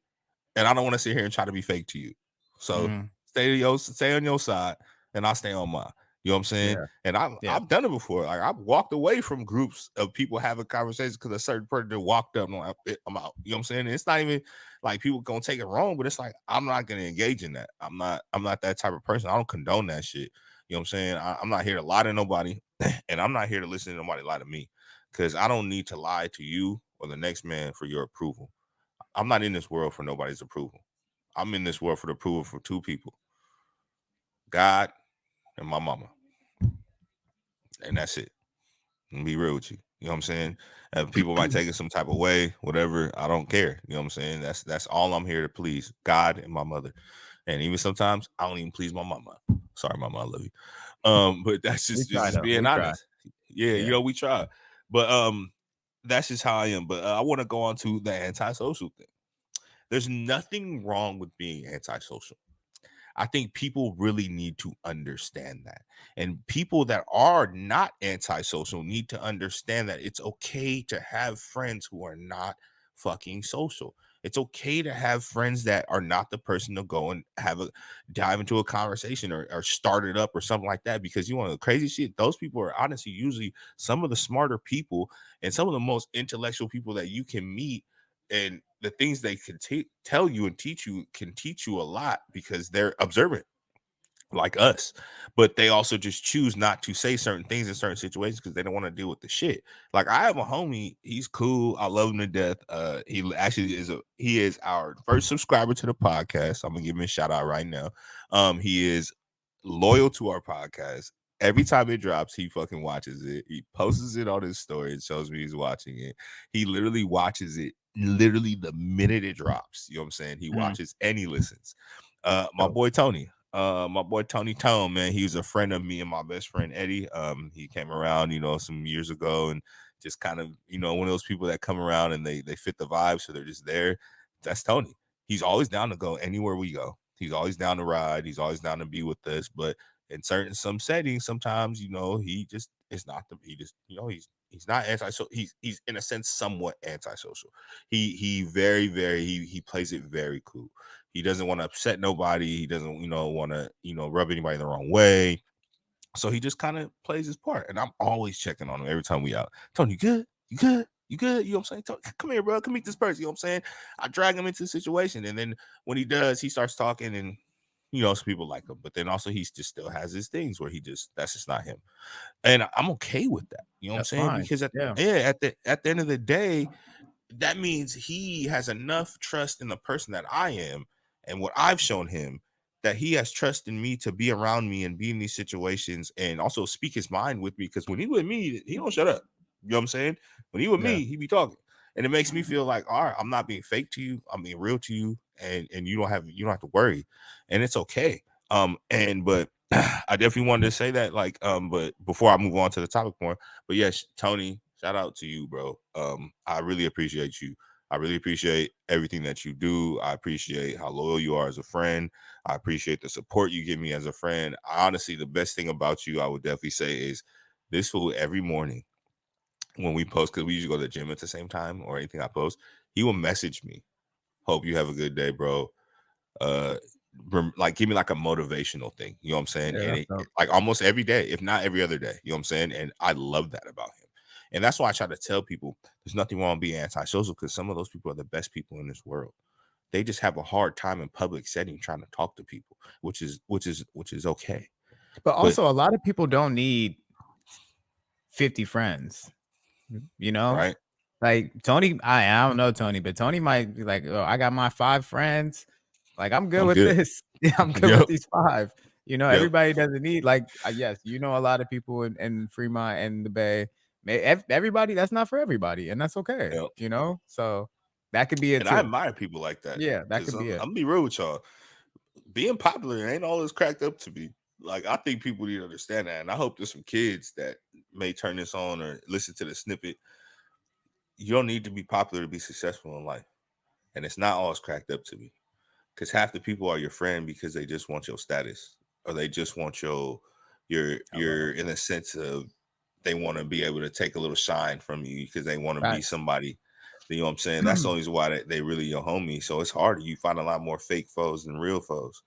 and I don't want to sit here and try to be fake to you. So Mm, stay on your side, and I'll stay on mine. You know what I'm saying? yeah. And Yeah. I've done it before. Like I've walked away from groups of people having conversations because a certain person walked up and I'm out. You know what I'm saying? And it's not even like people gonna take it wrong, but it's like I'm not gonna engage in that. I'm not that type of person. I don't condone that shit. You know what I'm saying? I'm not here to lie to nobody, and I'm not here to listen to nobody lie to me, because I don't need to lie to you or the next man for your approval. I'm not in this world for nobody's approval. I'm in this world for the approval for two people, God and my mama. And that's it. And be real with you. You know what I'm saying? People might take it some type of way, whatever. I don't care. You know what I'm saying? That's all I'm here to please, God and my mother. And even sometimes I don't even please my mama. Sorry, mama, I love you. But that's We just try though. being We try. honest. Yeah, Yeah. we try. But that's just how I am. But I want to go on to the antisocial thing. There's nothing wrong with being antisocial. I think people really need to understand that. And people that are not antisocial need to understand that it's okay to have friends who are not fucking social. It's okay to have friends that are not the person to go and dive into a conversation or start it up or something like that. Because you want the crazy shit, those people are honestly usually some of the smarter people and some of the most intellectual people that you can meet, and the things they can tell you and teach you can teach you a lot because they're observant like us, but they also just choose not to say certain things in certain situations because they don't want to deal with the shit. Like I have a homie, he's cool, I love him to death. He actually he is our first subscriber to the podcast. I'm gonna give him a shout out right now. He is loyal to our podcast. Every time it drops, he fucking watches it. He posts it on his story and shows me he's watching it. He literally watches it literally the minute it drops. You know what I'm saying? He Mm, watches and he listens. My dope. boy Tony. My boy Tony Tone, man, he was a friend of me and my best friend Eddie. He came around, some years ago, and just kind of, one of those people that come around and they fit the vibe, so they're just there. That's Tony. He's always down to go anywhere we go. He's always down to ride. He's always down to be with us. But in some settings, sometimes, he just is not the he just, he's not antisocial. He's in a sense somewhat antisocial. He very, very he plays it very cool. He doesn't want to upset nobody. He doesn't, want to, rub anybody the wrong way. So he just kind of plays his part. And I'm always checking on him every time we out. Tony, you good? You good? You good? You know what I'm saying? Tony, come here, bro. Come meet this person. You know what I'm saying? I drag him into the situation. And then when he does, he starts talking, and some people like him. But then also he just still has his things where that's just not him. And I'm okay with that. You know what I'm That's saying? fine. Because Yeah. at the end of the day, that means he has enough trust in the person that I am and what I've shown him, that he has trust in me to be around me and be in these situations and also speak his mind with me. Because when he with me, he don't shut up. You know what I'm saying? When he with Yeah. me, he be talking. And it makes me feel like, all right, I'm not being fake to you. I'm being real to you. And you don't have to worry. And it's okay. But I definitely wanted to say that, like, but before I move on to the topic more, but yes, Tony, shout out to you, bro. I really appreciate you. I really appreciate everything that you do. I appreciate how loyal you are as a friend. I appreciate the support you give me as a friend. Honestly, the best thing about you, I would definitely say, is this fool every morning when we post, because we usually go to the gym at the same time or anything I post, he will message me. Hope you have a good day, bro. uh like give me like a motivational thing, you know what I'm saying? Yeah. And That's dope. like almost every day, if not every other day, you know what I'm saying? And I love that about him. And that's why I try to tell people there's nothing wrong with being antisocial, because some of those people are the best people in this world. They just have a hard time in public setting trying to talk to people, which is okay. But But also, a lot of people don't need 50 friends. You know, right, like Tony. I don't know Tony, but Tony might be like, "Oh, I got my 5 friends. Like, I'm good I'm with good. this. Yeah, I'm good Yep. with these 5." Yep. Everybody doesn't need like. Yes, a lot of people in Fremont and the Bay. Everybody, that's not for everybody, and that's okay. Yep. So that could be it And I too. admire people like that, Yeah, that because could be I'm it. gonna be real with y'all. Being popular ain't all it's cracked up to be. Like, I think people need to understand that. And I hope there's some kids that may turn this on or listen to the snippet. you don't need to be popular to be successful in life, and it's not always cracked up to me. Because half the people are your friend because they just want your status, or they just want Hello. your in a sense of they want to be able to take a little shine from you because they want to be Facts. somebody. You know what I'm saying? That's the only reason why they really your homie. So it's harder. You find a lot more fake foes than real foes.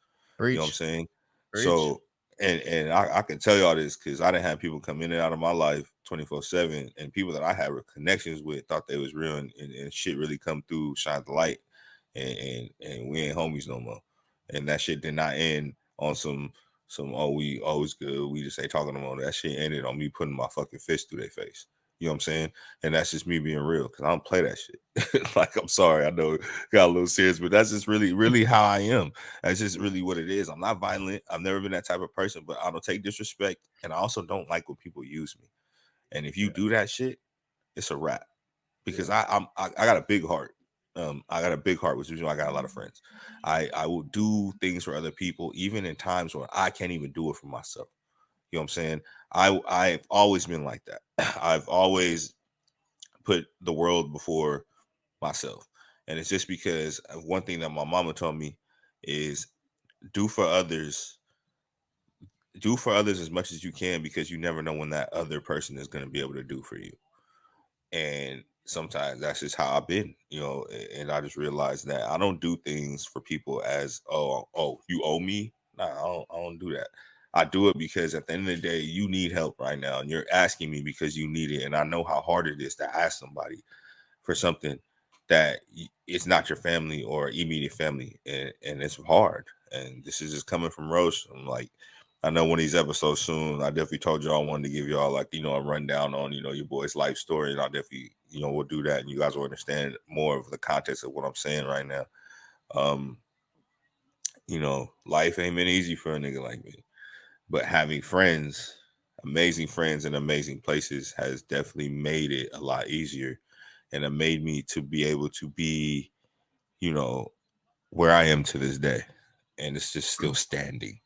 You know what I'm Preach. saying? Preach. So and I can tell y'all this because I didn't have people come in and out of my life 24/7, and people that I had connections with thought they was real, and shit really come through, shine the light, and we ain't homies no more. And that shit did not end on some oh we always good, we just ain't talking no more. That shit ended on me putting my fucking fist through their face. You know what I'm saying? And that's just me being real because I don't play that shit. Like, I'm sorry, I know it got a little serious, but that's just really, really how I am. That's just really what it is. I'm not violent. I've never been that type of person, but I don't take disrespect. And I also don't like when people use me. And if you Yeah. do that shit, it's a wrap. Because Yeah. I got a big heart. I got a big heart, which is why I got a lot of friends. I will do things for other people, even in times where I can't even do it for myself. You know what I'm saying? I've always been like that. I've always put the world before myself. And it's just because one thing that my mama told me is do for others, do for others as much as you can, because you never know when that other person is going to be able to do for you. And sometimes that's just how I've been, you know. And I just realized that I don't do things for people as oh you owe me. Nah, I don't do that. I do it because at the end of the day, you need help right now, and you're asking me because you need it, and I know how hard it is to ask somebody for something that it's not your family or immediate family, and it's hard. And this is just coming from ROSH. I'm like, I know one of these episodes soon, I definitely told y'all I wanted to give y'all, like, you know, a rundown on, you know, your boy's life story, and I'll definitely, you know, we'll do that, and you guys will understand more of the context of what I'm saying right now. Um, you know, life ain't been easy for a nigga like me, but having friends, amazing friends in amazing places, has definitely made it a lot easier, and it made me to be able to be, you know, where I am to this day, and it's just still standing.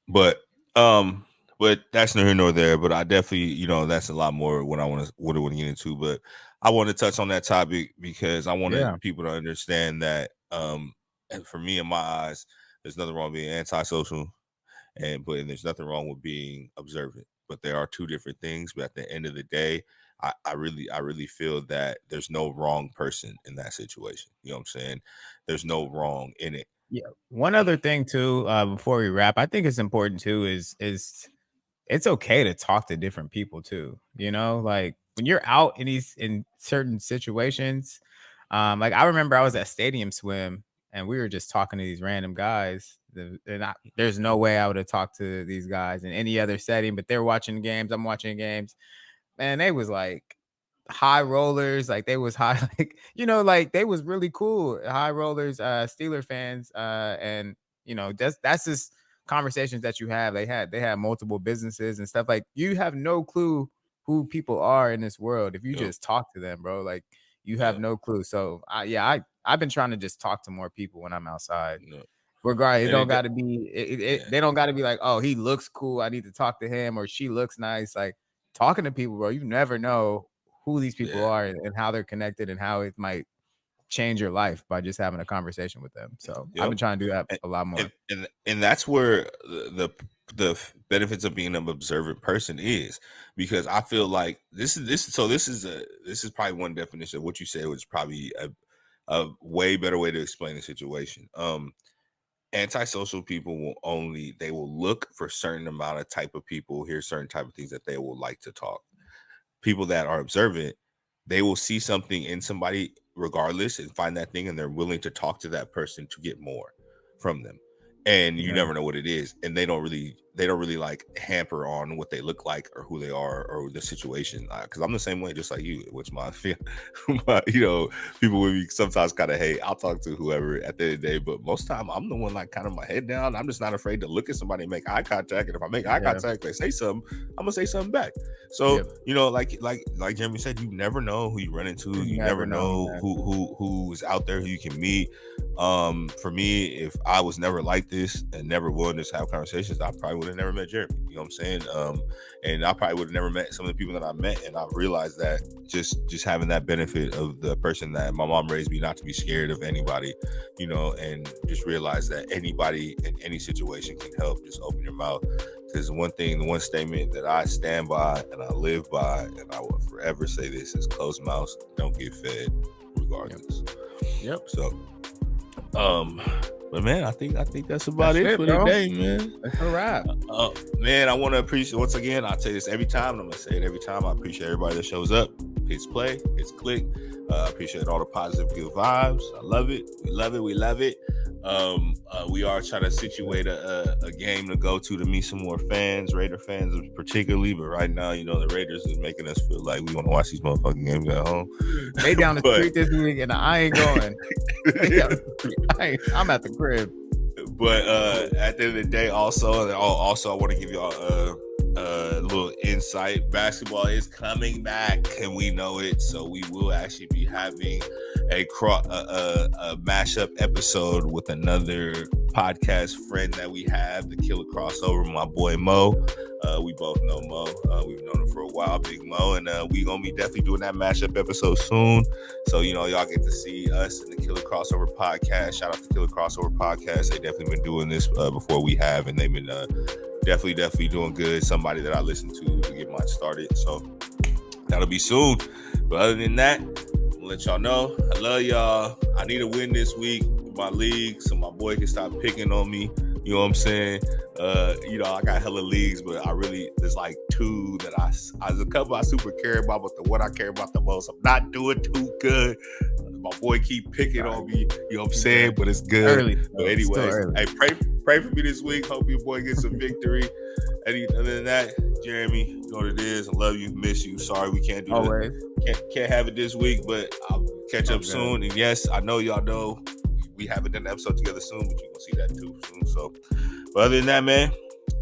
But um, but that's neither here nor there. But I definitely, you know, that's a lot more what I want to get into. But I want to touch on that topic because I wanted Yeah. people to understand that and for me, in my eyes, there's nothing wrong with being antisocial, but there's nothing wrong with being observant. But there are two different things. But at the end of the day, I really feel that there's no wrong person in that situation. You know what I'm saying? There's no wrong in it. Yeah. One other thing too, before we wrap, I think it's important too is it's okay to talk to different people too. You know, like when you're out in certain situations, like I remember I was at Stadium Swim and we were just talking to these random guys. There's no way I would have talked to these guys in any other setting, but they're watching games. I'm watching games. Man, they was like high rollers, like they was high, like, you know, like they was really cool high rollers, Steeler fans, and you know, that's just conversations that you have. They had multiple businesses and stuff. Like you have no clue who people are in this world if you Yep. just talk to them, bro. Like you have Yep. no clue. So I've been trying to just talk to more people when I'm outside. Yep. Regardless, it And don't it, got to be. yeah, They don't got to be like, oh, he looks cool, I need to talk to him, or she looks nice. Like talking to people, bro. You never know who these people yeah, are and how they're connected and how it might change your life by just having a conversation with them. So I've yep. been trying to do that And a lot more. and that's where the benefits of being an observant person is, because I feel like this is probably one definition of what you said, was probably a way better way to explain the situation. Antisocial people they will look for certain amount of type of people, hear certain type of things that they will like to talk. People that are observant, they will see something in somebody regardless and find that thing, and they're willing to talk to that person to get more from them. And you Yeah. never know what it is, and they don't really like hamper on what they look like or who they are or the situation, because I'm the same way, just like you, which you know, people with me sometimes kind of hate. I'll talk to whoever at the end of the day, but most of the time I'm the one, like, kind of my head down. I'm just not afraid to look at somebody and make eye contact, and if I make eye Yeah. contact, they say something, I'm gonna say something back. So, Yep. you know, like Jeremy said, you never know who you run into. You You never never know, know man. who's out there who you can meet. For me, if I was never like this and never willing to have conversations, I probably would have never met Jeremy. You know what I'm saying? And I probably would have never met some of the people that I met. And I realized that just having that benefit of the person that my mom raised me not to be scared of anybody, you know, and just realize that anybody in any situation can help. Just open your mouth. Because the one statement that I stand by and I live by, and I will forever say this, is closed mouths don't get fed, regardless. Yep. So, but man, I think that's about it for today, man. That's a wrap. Man, I want to appreciate, once again, I'll say this every time, and I'm gonna say it every time. I appreciate everybody that shows up, hits play, hits click. I appreciate all the positive, good vibes. I love it. We love it. We love it. We are trying to situate a game to go to meet some more fans, Raider fans particularly. But right now, you know, the Raiders is making us feel like we want to watch these motherfucking games at home. They down the street this week, and I ain't going. I'm at the crib. But at the end of the day, also I want to give y'all a little insight. Basketball is coming back, and we know it. So we will actually be having a mashup episode with another podcast friend that we have, the Killer Crossover, my boy Mo. We both know Mo. We've known him for a while, Big Mo, and we gonna be definitely doing that mashup episode soon. So you know, y'all get to see us in the Killer Crossover podcast. Shout out to Killer Crossover podcast. They definitely been doing this before we have, and they've been definitely doing good. Somebody that I listen to get mine started. So that'll be soon. But other than that, I'll let y'all know I love y'all. I need a win this week with my league so my boy can stop picking on me. You know what I'm saying? You know, I got hella leagues, but there's like two that there's a couple I super care about, but the one I care about the most, I'm not doing too good. My boy keep picking on me, you know what I'm saying? But it's good. Early, but anyways, hey, pray for me this week. Hope your boy gets some victory. Other than that, Jeremy, you know what it is. I love you, miss you. Sorry we can't do it. Can't have it this week, but I'll catch up soon. And yes, I know y'all know we haven't done an episode together soon, but you're gonna see that too soon. So, but other than that, man,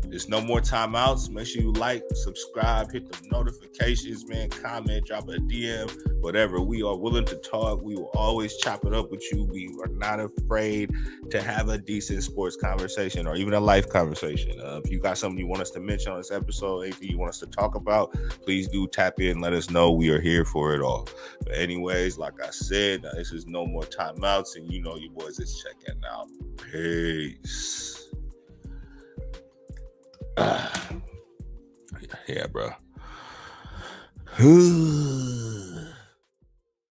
there's no more timeouts. Make sure you like, subscribe, hit the notifications, man. Comment, drop a DM, whatever. We are willing to talk. We will always chop it up with you. We are not afraid to have a decent sports conversation or even a life conversation. If you got something you want us to mention on this episode, anything you want us to talk about, please do tap in. Let us know. We are here for it all. But anyways, like I said, this is no more timeouts, and you know you boys is checking out. Peace. Yeah, bro.